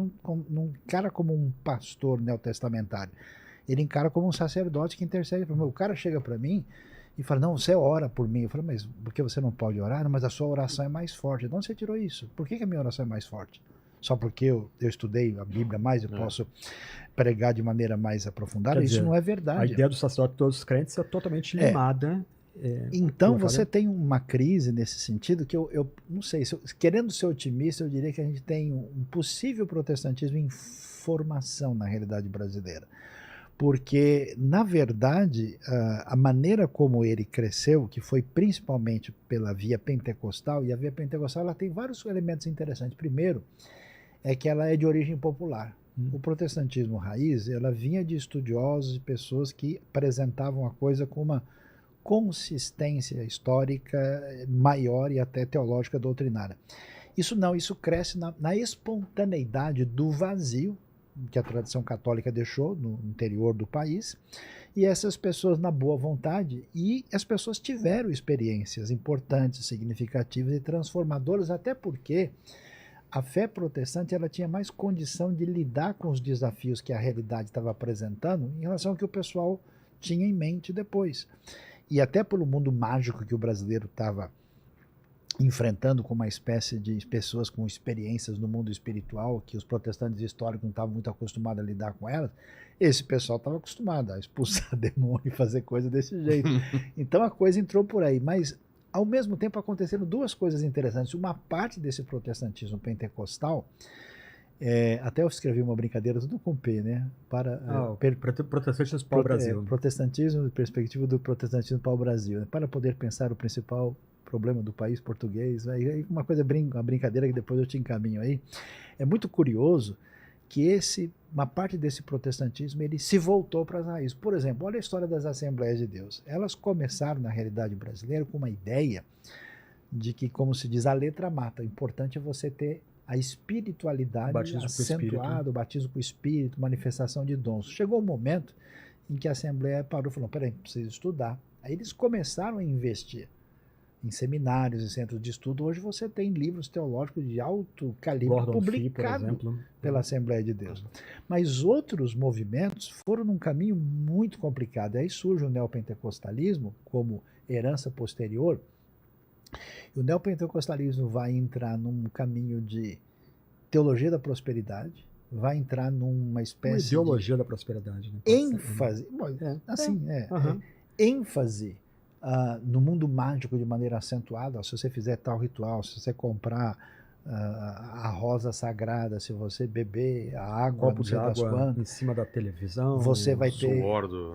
não encara como um pastor neotestamentário, ele encara como um sacerdote que intercede para mim. O cara chega para mim e fala, não, você ora por mim. Eu falo, mas por que você não pode orar? Não, mas a sua oração é mais forte. De onde você tirou isso? Por que a minha oração é mais forte? Só porque eu estudei a Bíblia mais, eu posso pregar de maneira mais aprofundada? Quer Isso dizer, não é verdade. A ideia do sacerdote de todos os crentes é totalmente limada. Então você tem uma crise nesse sentido que eu não sei, querendo ser otimista, eu diria que a gente tem um possível protestantismo em formação na realidade brasileira. Porque, na verdade, a maneira como ele cresceu, que foi principalmente pela via pentecostal, e a via pentecostal ela tem vários elementos interessantes. Primeiro, é que ela é de origem popular. O protestantismo raiz, ela vinha de estudiosos e pessoas que apresentavam a coisa com uma consistência histórica maior e até teológica doutrinária. Isso cresce na espontaneidade do vazio que a tradição católica deixou no interior do país, e essas pessoas na boa vontade, e as pessoas tiveram experiências importantes, significativas e transformadoras, até porque a fé protestante ela tinha mais condição de lidar com os desafios que a realidade estava apresentando em relação ao que o pessoal tinha em mente depois. E até pelo mundo mágico que o brasileiro estava enfrentando, com uma espécie de pessoas com experiências no mundo espiritual, que os protestantes históricos não estavam muito acostumados a lidar com elas, esse pessoal estava acostumado a expulsar demônio e fazer coisa desse jeito. Então a coisa entrou por aí, mas ao mesmo tempo aconteceram duas coisas interessantes. Uma parte desse protestantismo pentecostal, até eu escrevi uma brincadeira, tudo com P, né? Protestantismo para o Brasil. Protestantismo, perspectiva do protestantismo para o Brasil, né? Para poder pensar o principal problema do país português, né? Uma coisa, uma brincadeira que depois eu te encaminho aí. É muito curioso que uma parte desse protestantismo ele se voltou para as raízes. Por exemplo, olha a história das Assembleias de Deus. Elas começaram na realidade brasileira com uma ideia de que, como se diz, a letra mata. O importante é você ter a espiritualidade acentuada, o batismo com o Espírito, manifestação de dons. Chegou um momento em que a Assembleia parou e falou, peraí, preciso estudar. Aí eles começaram a investir em seminários, em centros de estudo. Hoje você tem livros teológicos de alto calibre publicados pela Assembleia de Deus. Mas outros movimentos foram num caminho muito complicado. Aí surge o neopentecostalismo como herança posterior. E o neopentecostalismo vai entrar num caminho de teologia da prosperidade, vai entrar numa espécie de ideologia da prosperidade, né? ênfase, ênfase no mundo mágico de maneira acentuada. Se você fizer tal ritual, se você comprar a rosa sagrada, se você beber a água, copo de água em cima da televisão, você vai ter suor do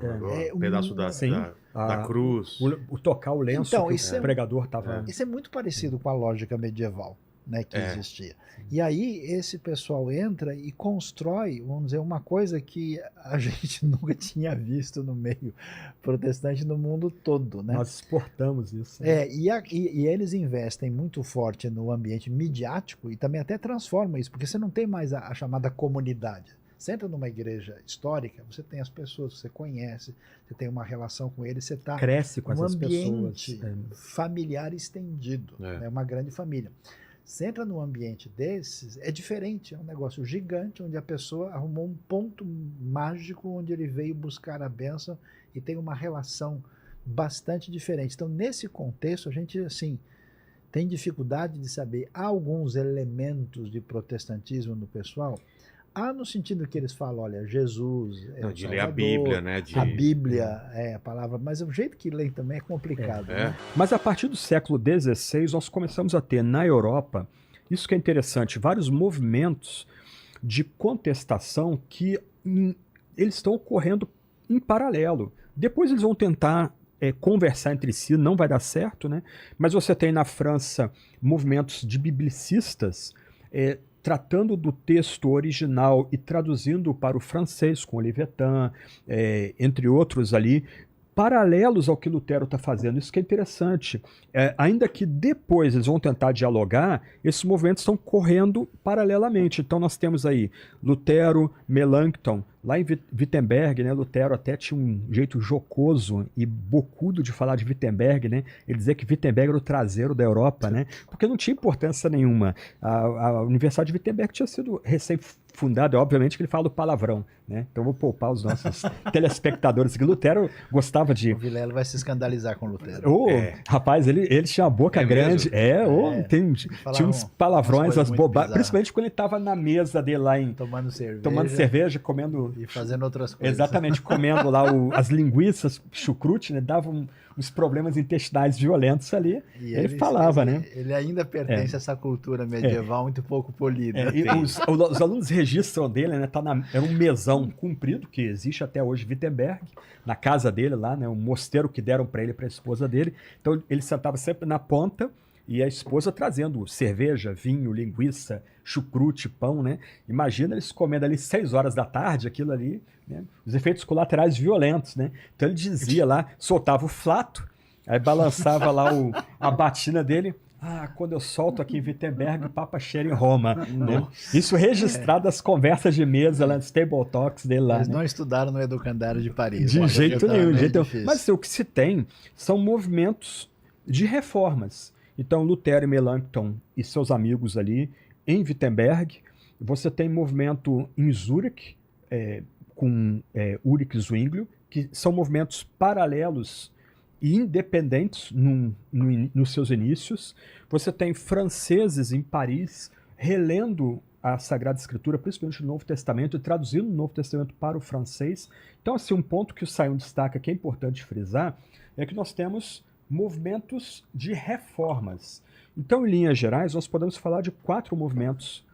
pedaço da cruz, o tocar o lenço então, que o pregador estava. Isso é muito parecido com a lógica medieval, né, que existia. E aí esse pessoal entra e constrói, vamos dizer, uma coisa que a gente nunca tinha visto no meio protestante no mundo todo, né? Nós exportamos isso. Né? E eles investem muito forte no ambiente midiático e também até transformam isso, porque você não tem mais a chamada comunidade. Você entra numa igreja histórica, você tem as pessoas que você conhece, você tem uma relação com eles, você está cresce com essas pessoas. Um ambiente familiar estendido, é uma grande família. Você entra num ambiente desses, é diferente, é um negócio gigante, onde a pessoa arrumou um ponto mágico onde ele veio buscar a bênção e tem uma relação bastante diferente. Então, nesse contexto, a gente, assim, tem dificuldade de saber. Há alguns elementos de protestantismo no pessoal, no sentido que eles falam, olha, Jesus de ler a Bíblia, né? A Bíblia é a palavra, mas o jeito que leem também é complicado. Né? Mas a partir do século XVI, nós começamos a ter na Europa, isso que é interessante, vários movimentos de contestação que eles estão ocorrendo em paralelo. Depois eles vão tentar conversar entre si, não vai dar certo, né? Mas você tem na França movimentos de biblicistas tratando do texto original e traduzindo para o francês, com Olivetan, entre outros ali, paralelos ao que Lutero está fazendo. Isso que é interessante. Ainda que depois eles vão tentar dialogar, esses movimentos estão correndo paralelamente. Então nós temos aí Lutero, Melanchthon, lá em Wittenberg, né, Lutero até tinha um jeito jocoso e bocudo de falar de Wittenberg, né? Ele dizia que Wittenberg era o traseiro da Europa, né? Porque não tinha importância nenhuma. A Universidade de Wittenberg tinha sido recém-fundada, obviamente que ele fala o palavrão, né? Então eu vou poupar os nossos telespectadores que Lutero gostava de... O Vilela vai se escandalizar com o Lutero. Rapaz, ele tinha uma boca grande. Tinha uns palavrões, umas bobagens, principalmente quando ele estava na mesa dele lá tomando cerveja, comendo... E fazendo outras coisas. Exatamente, comendo lá as linguiças, chucrute, né? Dava uns problemas intestinais violentos ali. E ele falava, né? Ele ainda pertence a essa cultura medieval muito pouco polida. E os alunos registram dele, né? Era um mesão comprido, que existe até hoje em Wittenberg, na casa dele lá, né? Um mosteiro que deram para ele e para a esposa dele. Então ele sentava sempre na ponta e a esposa trazendo cerveja, vinho, linguiça, chucrute, pão, né? Imagina eles comendo ali 6 horas da tarde, aquilo ali, né? Os efeitos colaterais violentos, né? Então ele dizia lá, soltava o flato, aí balançava lá a batina dele. Quando eu solto aqui em Wittenberg, o Papa cheira em Roma. Né? Isso registrado nas conversas de mesa, lá nos table talks dele lá. Eles não estudaram no Educandário de Paris. De jeito nenhum. Mas o que se tem são movimentos de reformas. Então, Lutero e Melanchthon e seus amigos ali, em Wittenberg, você tem movimento em Zurich, com Ulrich Zwinglio, que são movimentos paralelos e independentes nos seus inícios. Você tem franceses em Paris relendo a Sagrada Escritura, principalmente o Novo Testamento, e traduzindo o Novo Testamento para o francês. Então, assim, um ponto que o Sayão destaca, que é importante frisar, é que nós temos movimentos de reformas. Então, em linhas gerais, nós podemos falar de 4 movimentos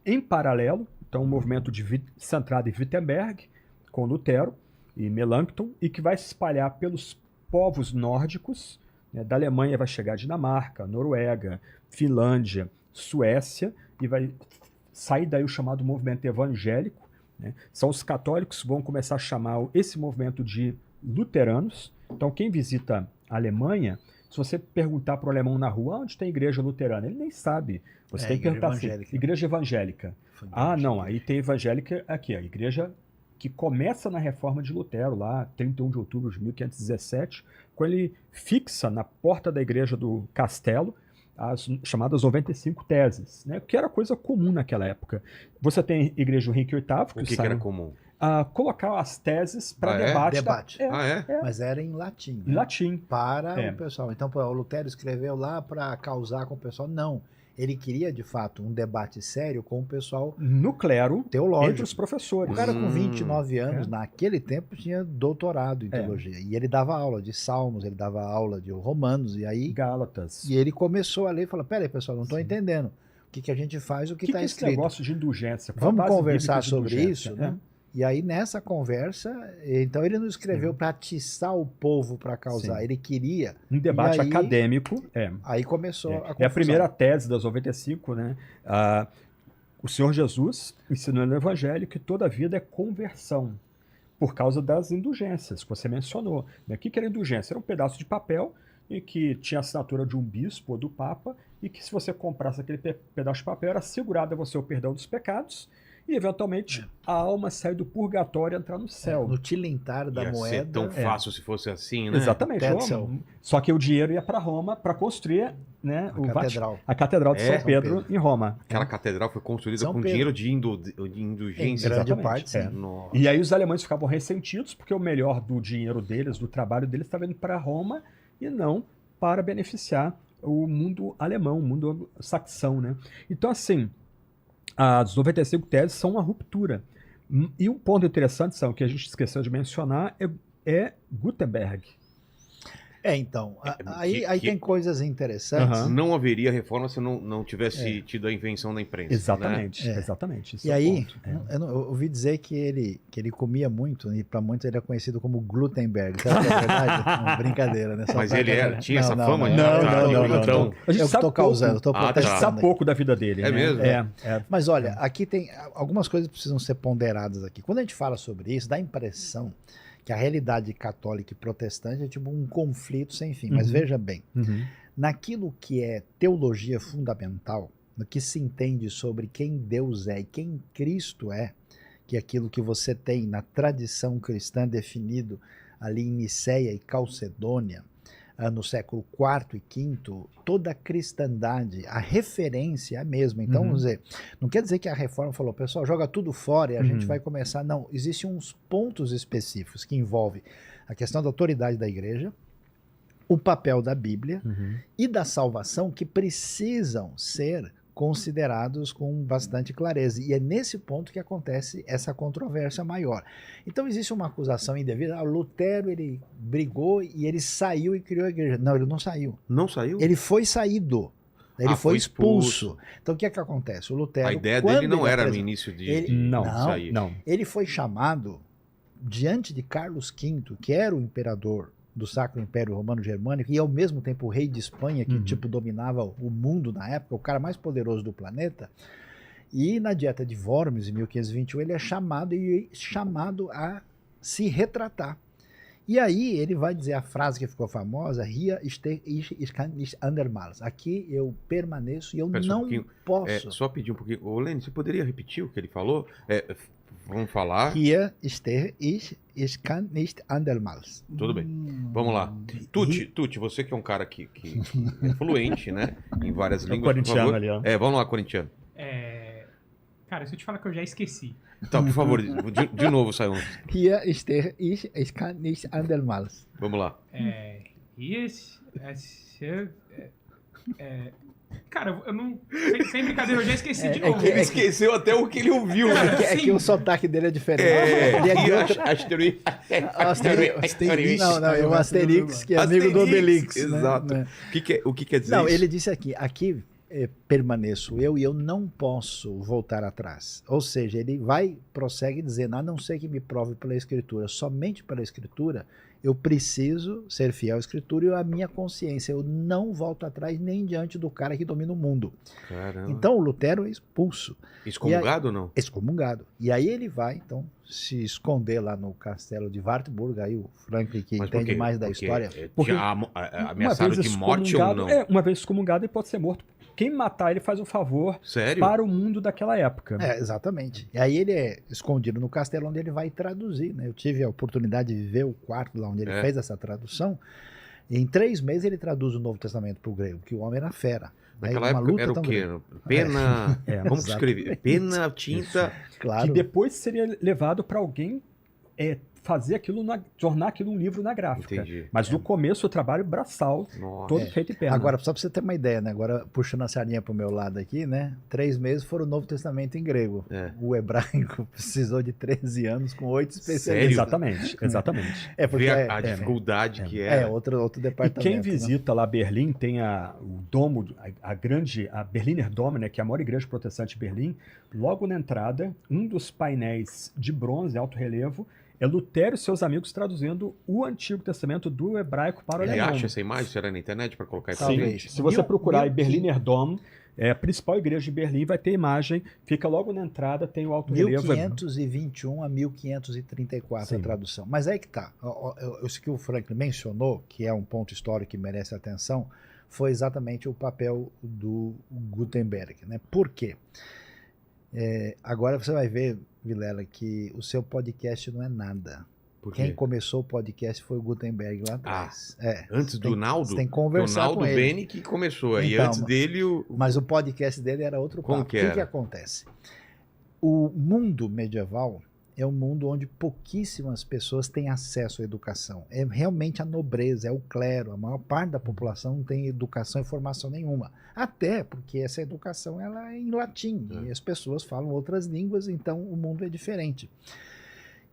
em paralelo. Então, um movimento centrado em Wittenberg, com Lutero e Melanchthon, e que vai se espalhar pelos povos nórdicos, né? Da Alemanha vai chegar a Dinamarca, Noruega, Finlândia, Suécia, e vai sair daí o chamado movimento evangélico, né? São os católicos que vão começar a chamar esse movimento de luteranos. Então, quem visita a Alemanha, se você perguntar para o alemão na rua onde tem igreja luterana, ele nem sabe. Você tem que perguntar assim, igreja evangélica. Ah, não, aí tem evangélica aqui, a igreja que começa na reforma de Lutero, lá 31 de outubro de 1517, quando ele fixa na porta da igreja do castelo as chamadas 95 teses, né, que era coisa comum naquela época. Você tem a igreja do Henrique VIII... O que era comum? Colocar as teses para debate. É? Mas era em latim. Em latim. Para o pessoal. Então, o Lutero escreveu lá para causar com o pessoal. Não. Ele queria, de fato, um debate sério com o pessoal no clero, teológico. Entre os professores. O cara com 29 anos, naquele tempo, tinha doutorado em teologia. E ele dava aula de Salmos, ele dava aula de Romanos, e aí... Gálatas. E ele começou a ler e falou, peraí, pessoal, não estou entendendo. O que a gente faz, o que está escrito. Esse negócio de indulgência? Vamos conversar sobre isso, né? E aí, nessa conversa, então ele não escreveu para atiçar o povo para causar, ele queria... Um debate acadêmico. Aí começou a confusão. É a primeira tese das 95, né? O Senhor Jesus ensinou no Evangelho que toda vida é conversão, por causa das indulgências que você mencionou. O que era indulgência? Era um pedaço de papel e que tinha a assinatura de um bispo ou do Papa, e que se você comprasse aquele pedaço de papel, era assegurado a você o perdão dos pecados, e eventualmente a alma sai do purgatório e entrar no céu. No tilintar da Ia moeda. Ser tão fácil se fosse assim, né? Exatamente. Só que o dinheiro ia para Roma para construir, né, a Catedral de São Pedro em Roma. Aquela catedral foi construída com dinheiro de indulgência. Em grande parte. E aí os alemães ficavam ressentidos porque o melhor do dinheiro deles, do trabalho deles, estava indo para Roma e não para beneficiar o mundo alemão, o mundo saxão, né? Então, assim, as 95 teses são uma ruptura. E um ponto interessante, são que a gente esqueceu de mencionar, é Gutenberg. Então, aí tem coisas interessantes. Não haveria reforma se não tivesse tido a invenção da imprensa. Exatamente, né? exatamente. E aí, eu ouvi dizer que ele comia muito, e para muitos ele é conhecido como Glutenberg. Sabe que é verdade? Não, brincadeira, né? Mas ele tinha essa fama? Não. A gente estou causando, estou protestando. A gente sabe pouco da vida dele. É mesmo? Mas olha, aqui tem algumas coisas que precisam ser ponderadas aqui. Quando a gente fala sobre isso, dá a impressão que a realidade católica e protestante é tipo um conflito sem fim. Mas veja bem, naquilo que é teologia fundamental, no que se entende sobre quem Deus é e quem Cristo é, que é aquilo que você tem na tradição cristã definido ali em Niceia e Calcedônia, no século IV e V, toda a cristandade, a referência é a mesma. Então, vamos dizer, não quer dizer que a reforma falou, pessoal, joga tudo fora e a gente vai começar. Não, existem uns pontos específicos que envolvem a questão da autoridade da igreja, o papel da Bíblia e da salvação que precisam ser considerados com bastante clareza. E é nesse ponto que acontece essa controvérsia maior. Então existe uma acusação indevida. Lutero, ele brigou e ele saiu e criou a igreja. Não, ele não saiu. Não saiu? Ele foi saído. Ele foi expulso. Então o que é que acontece? O Lutero... A ideia dele não era no início de sair. Não. Ele foi chamado diante de Carlos V, que era o imperador do Sacro Império Romano Germânico e ao mesmo tempo o rei de Espanha, que tipo dominava o mundo na época, o cara mais poderoso do planeta. E na Dieta de Worms, em 1521, ele é chamado a se retratar. E aí ele vai dizer a frase que ficou famosa, Hier stehe ich kann nicht andermals. Aqui eu permaneço e eu não posso. Só pedir um pouquinho. Ô, Lênin, você poderia repetir o que ele falou? Vamos falar. Hier stehe ich kann nicht andermals. Tudo bem. Vamos lá. Tuti, você que é um cara que é fluente, né? Em várias línguas. Corintiano ali, ó. Vamos lá, corintiano. Cara, se eu te falar que eu já esqueci. Então, por favor, de novo, Sayão. Hier stehe ich, ich kann nicht andermals. Vamos lá. Cara, eu não. Sem brincadeira, eu já esqueci de novo. Ele esqueceu até o que ele ouviu. É que o sotaque dele é diferente. É, Ele é de e outra... Não, o Asterix, que é amigo do Obelix. Exato. Né? O que quer dizer Não, isso? ele disse aqui permaneço eu e eu não posso voltar atrás. Ou seja, ele prossegue dizendo, a não ser que me prove pela Escritura, somente pela Escritura, eu preciso ser fiel à Escritura e à minha consciência. Eu não volto atrás nem diante do cara que domina o mundo. Caramba. Então o Lutero é expulso. Excomungado ou não? Excomungado. E aí ele vai, então, se esconder lá no castelo de Wartburg, aí o Franklin, que entende mais da história... Porque ameaçado de morte ou não? Uma vez excomungado, ele pode ser morto. Quem matar ele faz um favor Sério? para o mundo daquela época. Exatamente. E aí ele é escondido no castelo onde ele vai traduzir, né? Eu tive a oportunidade de viver o quarto lá onde ele fez essa tradução. E em 3 meses ele traduz o Novo Testamento para o grego, que o homem era fera. Naquela época era o quê? Pena... Vamos escrever. Pena, tinta... Claro. Que depois seria levado para alguém fazer aquilo, tornar aquilo um livro na gráfica. Entendi. Mas no começo o trabalho braçal, todo feito em perna. Agora, só para você ter uma ideia, né? Agora, puxando a sardinha para o meu lado aqui, né? 3 meses foram o Novo Testamento em grego. O hebraico precisou de 13 anos com 8 especialistas. Exatamente. Porque a dificuldade que é. Outro departamento. E quem visita lá Berlim tem o domo, a Berliner Dom, né, que é a maior igreja protestante de Berlim. Logo na entrada, um dos painéis de bronze, alto relevo, é Lutero e seus amigos traduzindo o Antigo Testamento do hebraico para o alemão. Ele acha essa imagem? Será na internet para colocar isso? Sim. Se você procurar em Berliner Dom, a principal igreja de Berlim, vai ter imagem, fica logo na entrada, tem o alto relevo. 1521 a 1534 a tradução. Mas aí que tá. Isso que o Franklin mencionou, que é um ponto histórico que merece atenção, foi exatamente o papel do Gutenberg. Né? Por quê? Agora você vai ver, Vilela, que o seu podcast não é nada. Quem começou o podcast foi o Gutenberg lá atrás. Antes do Naldo? Você tem que conversar com ele. O Naldo Bene que começou. Então, e antes dele Mas o podcast dele era outro papo. O que acontece? O mundo medieval é um mundo onde pouquíssimas pessoas têm acesso à educação. É realmente a nobreza, é o clero. A maior parte da população não tem educação e formação nenhuma. Até porque essa educação ela é em latim. E as pessoas falam outras línguas, então o mundo é diferente.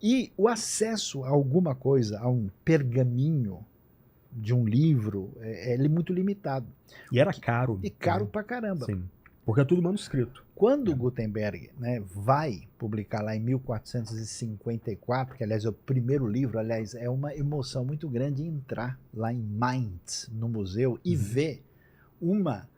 E o acesso a alguma coisa, a um pergaminho de um livro, ele é muito limitado. E era caro. E caro pra caramba. Sim, porque é tudo manuscrito. Quando Gutenberg, né, vai publicar lá em 1454, que aliás é o primeiro livro, aliás é uma emoção muito grande entrar lá em Mainz, no museu, e ver uma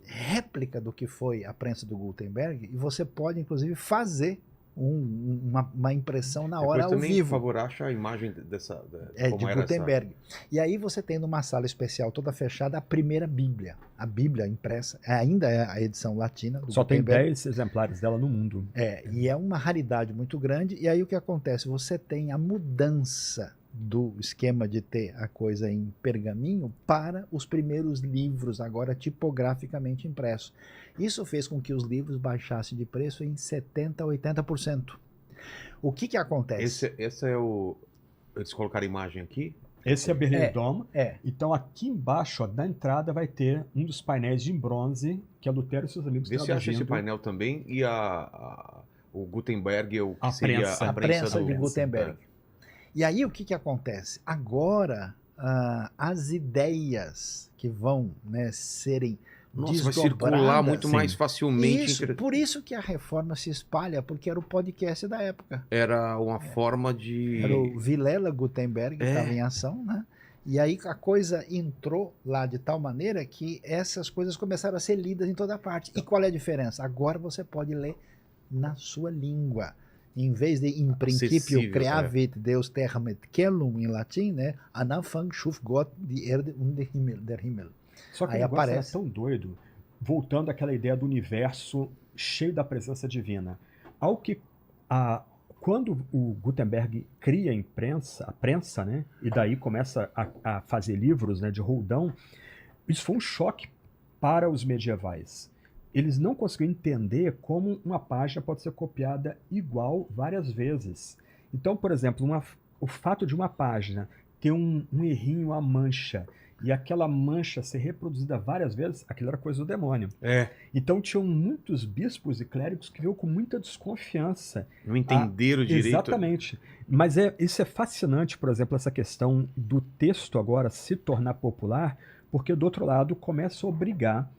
réplica do que foi a prensa do Gutenberg, e você pode inclusive fazer uma impressão na hora ao vivo. Por favor, acha a imagem dessa... de Gutenberg. E aí você tem numa sala especial toda fechada a primeira Bíblia. A Bíblia impressa, ainda é a edição latina do Só Gutenberg. tem 10 exemplares dela no mundo. E é uma raridade muito grande. E aí o que acontece? Você tem a mudança do esquema de ter a coisa em pergaminho para os primeiros livros, agora tipograficamente impressos. Isso fez com que os livros baixassem de preço em 70% a 80%. O que acontece? Esse é o... Eles colocaram a imagem aqui? Esse é Berliner Dom. Então aqui embaixo, da entrada, vai ter um dos painéis de bronze que é Lutero e seus amigos traduzindo. Você acha esse painel também e o Gutenberg, o que seria a prensa de Gutenberg. E aí o que acontece? Agora as ideias que vão, né, serem desdobradas... vai circular muito mais facilmente. Por isso que a reforma se espalha, porque era o podcast da época. Era uma forma de... Era o Vilela Gutenberg que estava em ação, né? E aí a coisa entrou lá de tal maneira que essas coisas começaram a ser lidas em toda parte. E qual é a diferença? Agora você pode ler na sua língua. Em vez de, em princípio, creavit Deus terram et caelum em latim, né? An Anfang schuf Gott die Erde und der Himmel. Só que aí o negócio aparece... é tão doido, voltando àquela ideia do universo cheio da presença divina. Quando o Gutenberg cria a prensa, né? E daí começa a fazer livros, né, de roldão, isso foi um choque para os medievais. eles não conseguiam entender como uma página pode ser copiada igual várias vezes. Então, por exemplo, o fato de uma página ter um errinho, uma mancha, e aquela mancha ser reproduzida várias vezes, aquilo era coisa do demônio. Então tinham muitos bispos e clérigos que viam com muita desconfiança. Não entenderam direito. Exatamente. Mas isso é fascinante, por exemplo, essa questão do texto agora se tornar popular, porque do outro lado começa a obrigar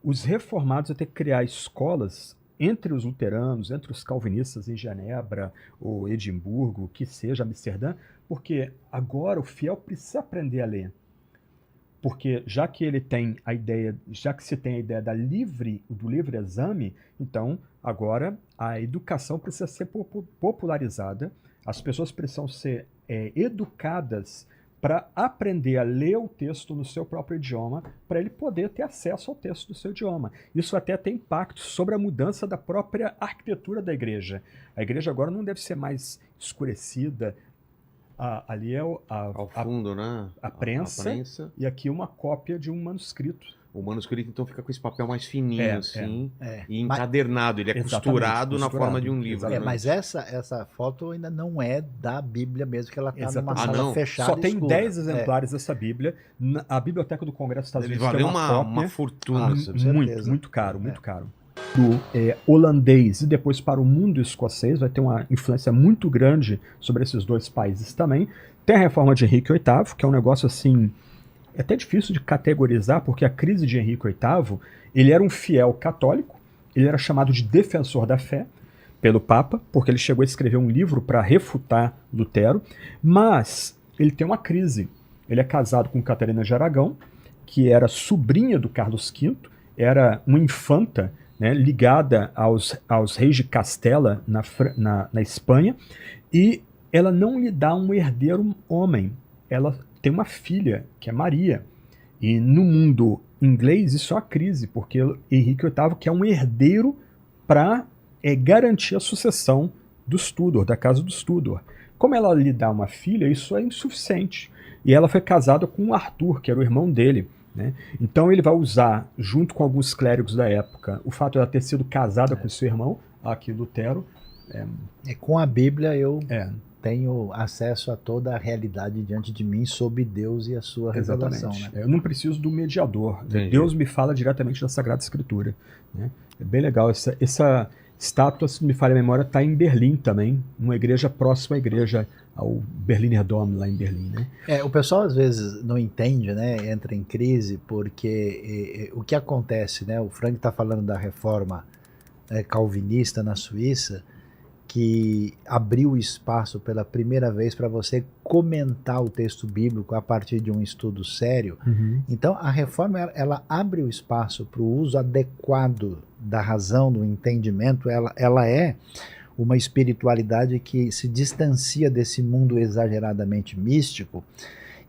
os reformados a ter que criar escolas entre os luteranos, entre os calvinistas em Genebra ou Edimburgo, que seja Amsterdã, porque agora o fiel precisa aprender a ler. Porque já que ele tem a ideia, já que se tem a ideia do livre exame, então agora a educação precisa ser popularizada, as pessoas precisam ser educadas para aprender a ler o texto no seu próprio idioma, para ele poder ter acesso ao texto do seu idioma. Isso até tem impacto sobre a mudança da própria arquitetura da igreja. A igreja agora não deve ser mais escurecida. Ali é ao fundo, né? A prensa, e aqui uma cópia de um manuscrito. O manuscrito, então, fica com esse papel mais fininho, assim, e encadernado. Ele é Exatamente, na forma de um livro. Né? Mas essa foto ainda não é da Bíblia mesmo, que ela está numa sala fechada. Só tem escura. 10 exemplares dessa Bíblia. A Biblioteca do Congresso dos Estados Unidos valeu tem uma uma fortuna. Muito caro, muito caro. Do holandês e depois para o mundo escocês, vai ter uma influência muito grande sobre esses dois países também. Tem a reforma de Henrique VIII, que é um negócio assim, é até difícil de categorizar, porque a crise de Henrique VIII, ele era um fiel católico, ele era chamado de defensor da fé pelo Papa, porque ele chegou a escrever um livro para refutar Lutero, mas ele tem uma crise. Ele é casado com Catarina de Aragão, que era sobrinha do Carlos V, era uma infanta, né, ligada aos reis de Castela na Espanha, e ela não lhe dá um herdeiro homem. Ela tem uma filha, que é Maria. E no mundo inglês isso é uma crise, porque Henrique VIII quer um herdeiro para garantir a sucessão dos Tudor, da casa dos Tudor. Como ela lhe dá uma filha, isso é insuficiente. E ela foi casada com Arthur, que era o irmão dele. Né? Então ele vai usar, junto com alguns clérigos da época, o fato de ela ter sido casada com seu irmão, aqui Lutero. Com a Bíblia eu tenho acesso a toda a realidade diante de mim sobre Deus e a sua revelação. Né? Eu não preciso do mediador. Entendi. Deus me fala diretamente da Sagrada Escritura. Né? É bem legal. Essa estátua, se me falha a memória, está em Berlim também, uma igreja próxima à igreja, ao Berliner Dom, lá em Berlim. Né? O pessoal às vezes não entende, né? Entra em crise, porque o que acontece, né? O Frank está falando da reforma calvinista na Suíça, que abriu espaço pela primeira vez para você comentar o texto bíblico a partir de um estudo sério. Uhum. Então a reforma ela abre o espaço para o uso adequado da razão, do entendimento. Ela é uma espiritualidade que se distancia desse mundo exageradamente místico.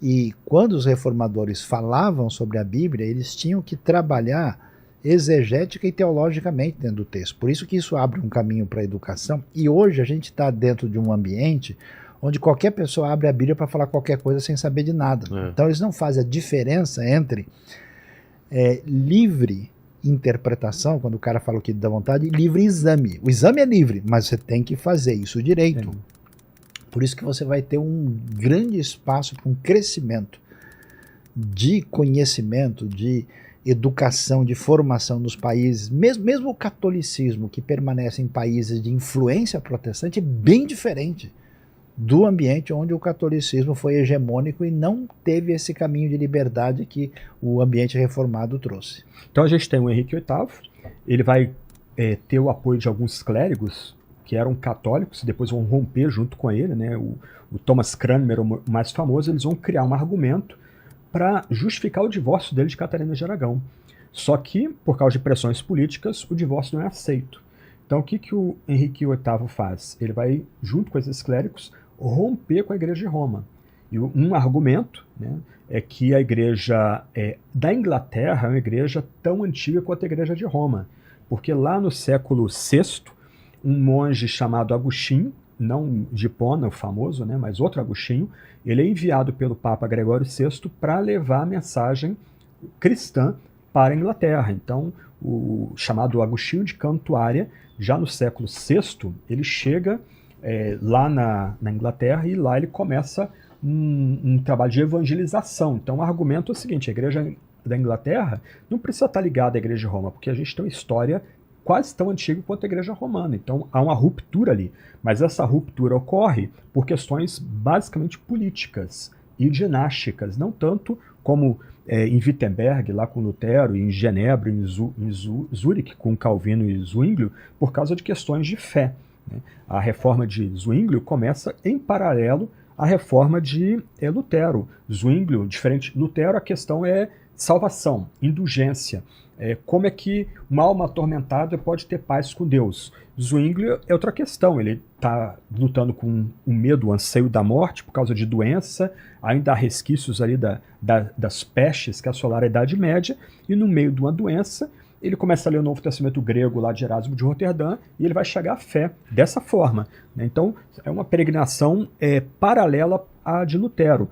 E quando os reformadores falavam sobre a Bíblia, eles tinham que trabalhar exegética e teologicamente dentro do texto. Por isso que isso abre um caminho para a educação. E hoje a gente está dentro de um ambiente onde qualquer pessoa abre a Bíblia para falar qualquer coisa sem saber de nada. Então eles não fazem a diferença entre livre interpretação, quando o cara fala o que dá vontade, e livre exame. O exame é livre, mas você tem que fazer isso direito. Por isso que você vai ter um grande espaço para um crescimento de conhecimento, de educação, de formação nos países, mesmo o catolicismo que permanece em países de influência protestante é bem diferente do ambiente onde o catolicismo foi hegemônico e não teve esse caminho de liberdade que o ambiente reformado trouxe. Então a gente tem o Henrique VIII, ele vai ter o apoio de alguns clérigos que eram católicos e depois vão romper junto com ele, né? O Thomas Cranmer, o mais famoso, eles vão criar um argumento para justificar o divórcio dele de Catarina de Aragão. Só que, por causa de pressões políticas, o divórcio não é aceito. Então, o que o Henrique VIII faz? Ele vai, junto com esses clérigos, romper com a Igreja de Roma. E um argumento, né, é que a Igreja da Inglaterra é uma igreja tão antiga quanto a Igreja de Roma. Porque lá no século VI, um monge chamado Agostinho, não de Hipona, o famoso, né, mas outro Agostinho, ele é enviado pelo Papa Gregório VI para levar a mensagem cristã para a Inglaterra. Então, o chamado Agostinho de Cantuária, já no século VI, ele chega lá na Inglaterra e lá ele começa um trabalho de evangelização. Então, o argumento é o seguinte: a igreja da Inglaterra não precisa estar ligada à igreja de Roma, porque a gente tem uma história quase tão antiga quanto a igreja romana. Então, há uma ruptura ali. Mas essa ruptura ocorre por questões basicamente políticas e dinásticas, não tanto como em Wittenberg, lá com Lutero, e em Genebra, em Zurique, com Calvino e Zwinglio, por causa de questões de fé, né? A reforma de Zwinglio começa em paralelo à reforma de Lutero. Zwinglio, diferente de Lutero, a questão é salvação, indulgência. Como é que uma alma atormentada pode ter paz com Deus? Zwinglio é outra questão, ele está lutando com o medo, o anseio da morte por causa de doença, ainda há resquícios ali das pestes que assolaram a Idade Média, e no meio de uma doença ele começa a ler o Novo Testamento grego lá de Erasmo de Roterdã e ele vai chegar à fé dessa forma, né? Então é uma peregrinação paralela à de Lutero.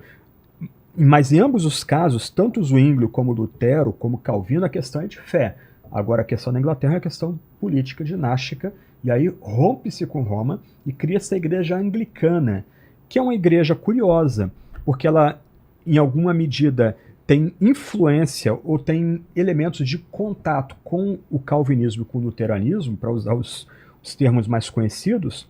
Mas em ambos os casos, tanto Zwinglio como Lutero, como Calvino, a questão é de fé. Agora a questão da Inglaterra é a questão política, dinástica, e aí rompe-se com Roma e cria-se a igreja anglicana, que é uma igreja curiosa, porque ela, em alguma medida, tem influência ou tem elementos de contato com o calvinismo e com o luteranismo, para usar os termos mais conhecidos,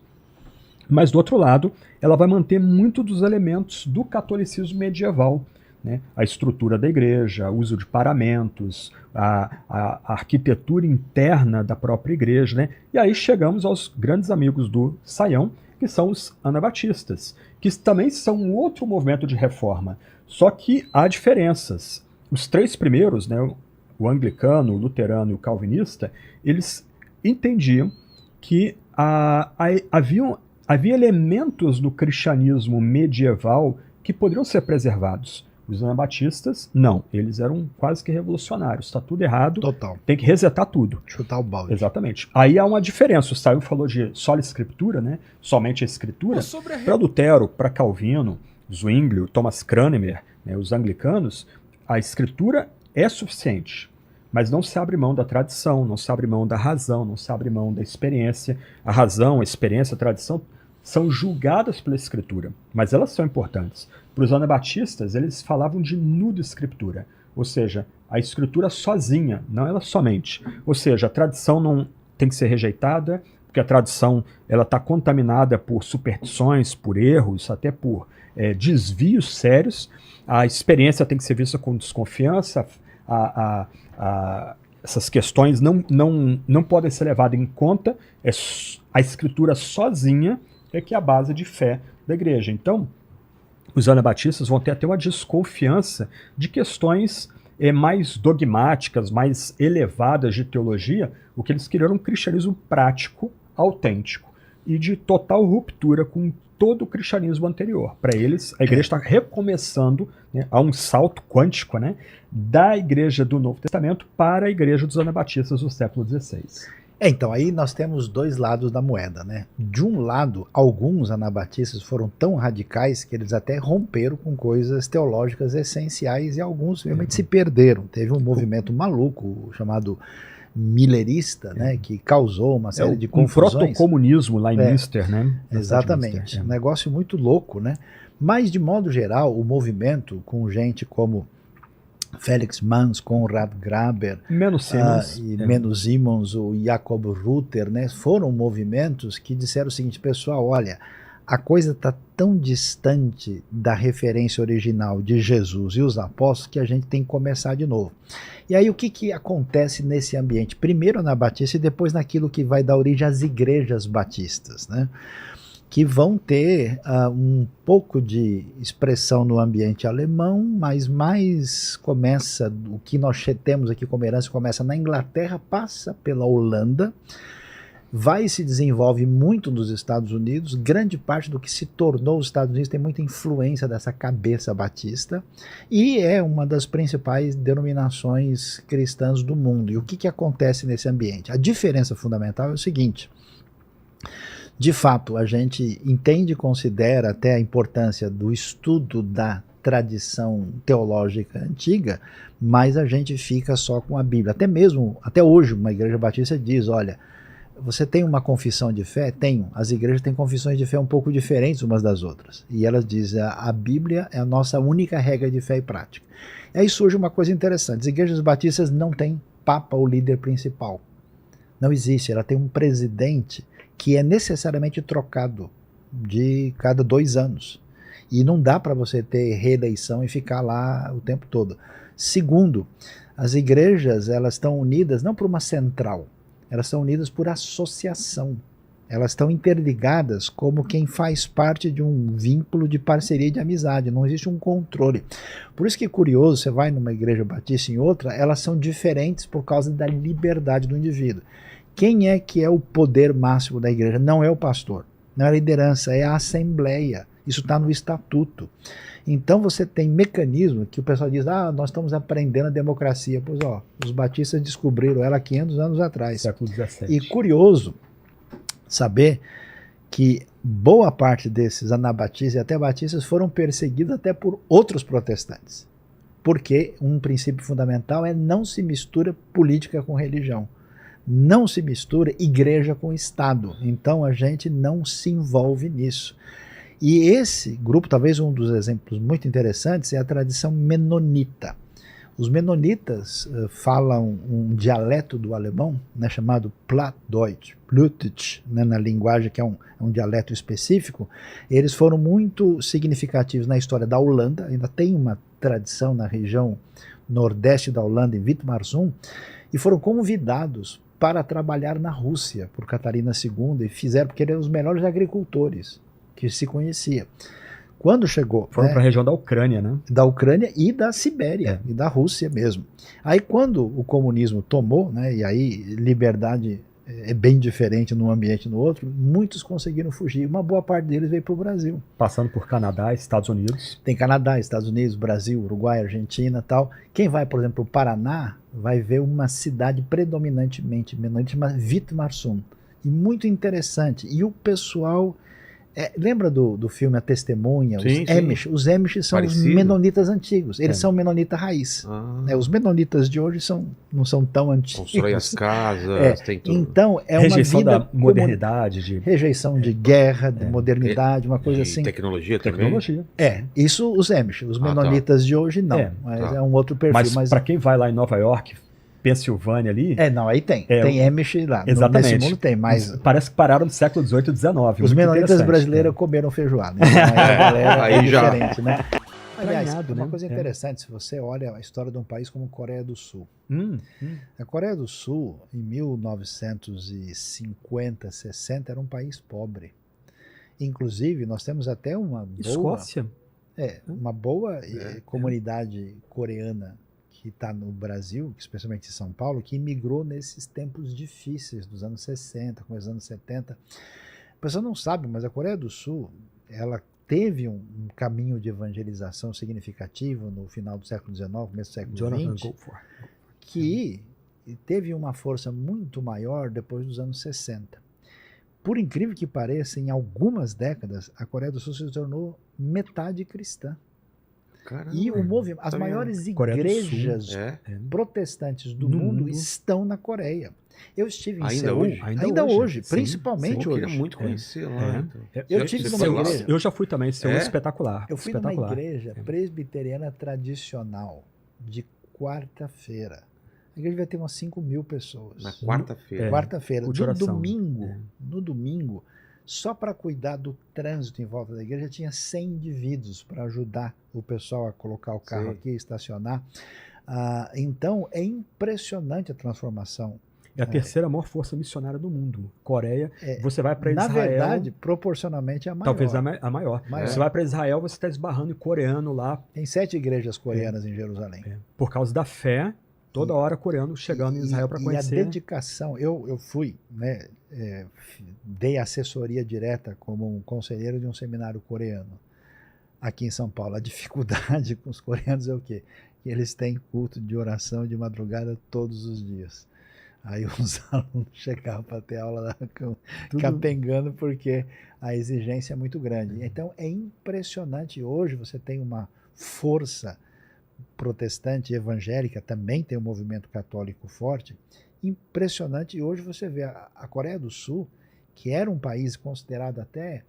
mas, do outro lado, ela vai manter muito dos elementos do catolicismo medieval, né? A estrutura da igreja, o uso de paramentos, a arquitetura interna da própria igreja, né? E aí chegamos aos grandes amigos do Saião, que são os anabatistas, que também são um outro movimento de reforma, só que há diferenças. Os três primeiros, né, o anglicano, o luterano e o calvinista, eles entendiam que havia elementos do cristianismo medieval que poderiam ser preservados. Os anabatistas, não. Eles eram quase que revolucionários. Está tudo errado. Total. Tem que resetar tudo. Chutar o balde. Exatamente. Aí há uma diferença. O Saião falou de sola escritura, né? Somente a escritura. Para Lutero, para Calvino, Zwinglio, Thomas Cranmer, né, os anglicanos, a escritura é suficiente. Mas não se abre mão da tradição, não se abre mão da razão, não se abre mão da experiência. A razão, a experiência, a tradição são julgadas pela escritura, mas elas são importantes. Para os anabatistas, eles falavam de nuda escritura, ou seja, a escritura sozinha, não ela somente. Ou seja, a tradição não tem que ser rejeitada, porque a tradição está contaminada por superstições, por erros, até por desvios sérios. A experiência tem que ser vista com desconfiança, essas questões não podem ser levadas em conta. A escritura sozinha é que é a base de fé da igreja. Então, os anabatistas vão ter até uma desconfiança de questões mais dogmáticas, mais elevadas de teologia. O que eles queriam era um cristianismo prático, autêntico e de total ruptura com todo o cristianismo anterior. Para eles, a igreja está recomeçando, né, a um salto quântico, né, da igreja do Novo Testamento para a igreja dos anabatistas do século XVI. Então, aí nós temos dois lados da moeda, né? De um lado, alguns anabatistas foram tão radicais que eles até romperam com coisas teológicas essenciais e alguns realmente se perderam. Teve um movimento maluco chamado millerista, né, que causou uma série de confusões. Um protocomunismo lá em Münster, né? Exatamente. Um negócio muito louco, né? Mas, de modo geral, o movimento, com gente como Felix Manz, Konrad Graber, Menno Simons, o Jakob Rutter, né, foram movimentos que disseram o seguinte: pessoal, olha, a coisa está tão distante da referência original de Jesus e os apóstolos que a gente tem que começar de novo. E aí o que acontece nesse ambiente? Primeiro na Batista e depois naquilo que vai dar origem às igrejas batistas, né? Que vão ter um pouco de expressão no ambiente alemão, mas mais começa, o que nós temos aqui como herança começa na Inglaterra, passa pela Holanda, vai e se desenvolve muito nos Estados Unidos. Grande parte do que se tornou os Estados Unidos tem muita influência dessa cabeça batista, e é uma das principais denominações cristãs do mundo. E o que acontece nesse ambiente? A diferença fundamental é o seguinte: de fato, a gente entende e considera até a importância do estudo da tradição teológica antiga, mas a gente fica só com a Bíblia. Até hoje, uma igreja batista diz, olha, você tem uma confissão de fé? Tenho. As igrejas têm confissões de fé um pouco diferentes umas das outras. E elas dizem, a Bíblia é a nossa única regra de fé e prática. E aí surge uma coisa interessante, as igrejas batistas não têm papa ou líder principal. Não existe, ela tem um presidente que é necessariamente trocado de cada 2 anos. E não dá para você ter reeleição e ficar lá o tempo todo. Segundo, as igrejas elas estão unidas não por uma central, elas estão unidas por associação. Elas estão interligadas como quem faz parte de um vínculo de parceria e de amizade. Não existe um controle. Por isso que é curioso, você vai numa igreja batista e em outra, elas são diferentes por causa da liberdade do indivíduo. Quem é que é o poder máximo da igreja? Não é o pastor, não é a liderança, é a assembleia. Isso está no estatuto. Então você tem mecanismo que o pessoal diz, nós estamos aprendendo a democracia. Pois os batistas descobriram ela há 500 anos atrás. Século XVII. E curioso saber que boa parte desses anabatistas e até batistas foram perseguidos até por outros protestantes. Porque um princípio fundamental é não se mistura política com religião. Não se mistura igreja com Estado. Então a gente não se envolve nisso. E esse grupo, talvez um dos exemplos muito interessantes, é a tradição menonita. Os menonitas falam um dialeto do alemão, né, chamado Plattdeutsch, né, na linguagem que é um dialeto específico. Eles foram muito significativos na história da Holanda, ainda tem uma tradição na região nordeste da Holanda, em Witmarsum, e foram convidados para trabalhar na Rússia por Catarina II, e fizeram, porque eram os melhores agricultores que se conhecia. Quando chegou... Foram para a região da Ucrânia, né? Da Ucrânia e da Sibéria, e da Rússia mesmo. Aí quando o comunismo tomou, né, e aí liberdade é bem diferente num ambiente e no outro, muitos conseguiram fugir. Uma boa parte deles veio para o Brasil. Passando por Canadá, Estados Unidos. Tem Canadá, Estados Unidos, Brasil, Uruguai, Argentina e tal. Quem vai, por exemplo, para o Paraná, vai ver uma cidade predominantemente menonita, chamada Witmarsum. E muito interessante. E o pessoal... lembra do filme A Testemunha? Sim, os Amish? Os Amish são Parecido. Os menonitas antigos. Eles são menonita raiz. Os menonitas de hoje não são tão antigos. Constrói as casas, tem tudo. Então, é Rejeição uma vida... da modernidade. Rejeição de guerra, de modernidade, uma coisa E assim. tecnologia também. Tecnologia. Isso os Amish. Os menonitas de hoje não. Mas é um outro perfil. Mas para quem vai lá em Nova York, Pensilvânia ali... aí tem. Tem Amish lá. Exatamente. Nesse mundo tem, mas... Parece que pararam no século XVIII e XIX. Os menonitas brasileiros comeram feijoada. Então, aí já... diferente, né? Aliás, Estranhado, uma né? coisa interessante, se você olha a história de um país como Coreia do Sul. A Coreia do Sul, em 1950, 60, era um país pobre. Inclusive, nós temos até uma boa... Escócia. Uma boa comunidade coreana que está no Brasil, especialmente em São Paulo, que imigrou nesses tempos difíceis dos anos 60, começo dos anos 70. A pessoa não sabe, mas a Coreia do Sul, ela teve um caminho de evangelização significativo no final do século XIX, começo do século XX, que teve uma força muito maior depois dos anos 60. Por incrível que pareça, em algumas décadas, a Coreia do Sul se tornou metade cristã. Caramba, e o movimento, as maiores igrejas protestantes do mundo estão na Coreia. Eu estive em Seul, ainda hoje, principalmente hoje. Eu queria muito conhecer lá. Eu tive numa igreja. Eu já fui também, Seul, espetacular. Eu fui numa igreja presbiteriana tradicional, de quarta-feira. A igreja vai ter umas 5.000 pessoas. Na quarta-feira. Quarta-feira. No domingo, só para cuidar do trânsito em volta da igreja, tinha 100 indivíduos para ajudar o pessoal a colocar o carro aqui, estacionar. Então, é impressionante a transformação. É a terceira maior força missionária do mundo. Coreia, você vai para Israel... Na verdade, proporcionalmente é a maior. Talvez a maior. Você vai para Israel, você está esbarrando em coreano lá. Tem 7 igrejas coreanas em Jerusalém. Por causa da fé, toda hora coreano chegando em Israel para conhecer. E a dedicação. Eu fui, né, dei assessoria direta como um conselheiro de um seminário coreano aqui em São Paulo. A dificuldade com os coreanos é o quê? Que eles têm culto de oração de madrugada todos os dias. Aí os alunos chegavam para ter aula lá capengando porque a exigência é muito grande. Então é impressionante. Hoje você tem uma força protestante e evangélica, também tem um movimento católico forte, impressionante. E hoje você vê a Coreia do Sul, que era um país considerado até,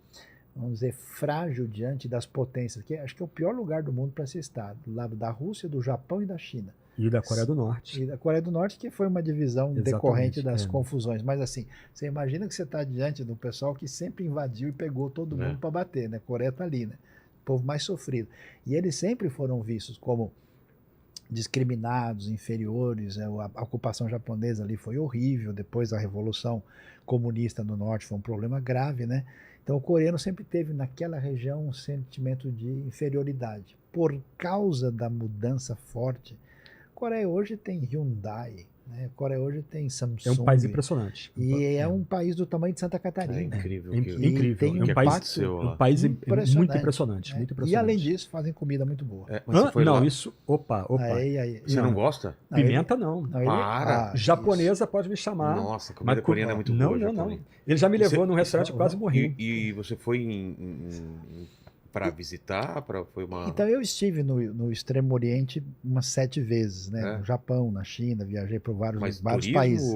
vamos dizer, frágil diante das potências, que acho que é o pior lugar do mundo para se estar, do lado da Rússia, do Japão e da China. E da Coreia do Norte. E da Coreia do Norte, que foi uma divisão Exatamente, decorrente das confusões. Mas assim, você imagina que você está diante de um pessoal que sempre invadiu e pegou todo mundo para bater, né? A Coreia está ali, né? O povo mais sofrido. E eles sempre foram vistos como discriminados, inferiores. A ocupação japonesa ali foi horrível. Depois a Revolução Comunista no Norte foi um problema grave, né? Então o coreano sempre teve naquela região um sentimento de inferioridade. Por causa da mudança forte, a Coreia hoje tem Hyundai, né? A Coreia hoje tem Samsung. É um país impressionante. E é um país do tamanho de Santa Catarina. É incrível. Incrível. Tem É um país, impacto muito impressionante. né? Muito impressionante. E além disso, fazem comida muito boa. Mas você foi não, lá? isso. Opa. Você não gosta? Pimenta não. Para. Japonesa pode me chamar. Nossa, a comida coreana é muito não, boa. Não. Ele já me levou num restaurante e quase morri. E você foi para visitar? Foi uma... Então eu estive no Extremo Oriente umas 7 vezes, né? No Japão, na China, viajei por vários países.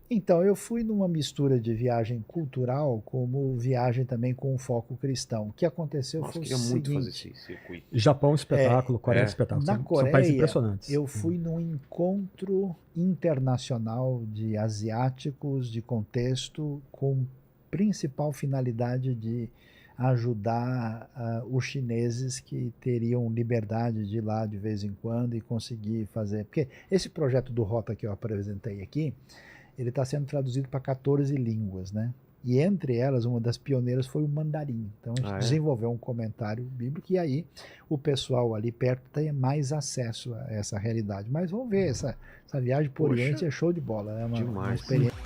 Então eu fui numa mistura de viagem cultural como viagem também com um foco cristão. O que aconteceu foi o seguinte. muito fazer esse circuito. Japão, espetáculo, Coreia, espetáculo. Na Coreia, são países impressionantes. Eu fui num encontro internacional de asiáticos de contexto com principal finalidade de ajudar os chineses que teriam liberdade de ir lá de vez em quando e conseguir fazer. Porque esse projeto do Rota que eu apresentei aqui, ele está sendo traduzido para 14 línguas, né? E entre elas, uma das pioneiras foi o mandarim. Então a gente desenvolveu um comentário bíblico e aí o pessoal ali perto tem mais acesso a essa realidade. Mas vamos ver, essa viagem por Oriente é show de bola, é uma experiência.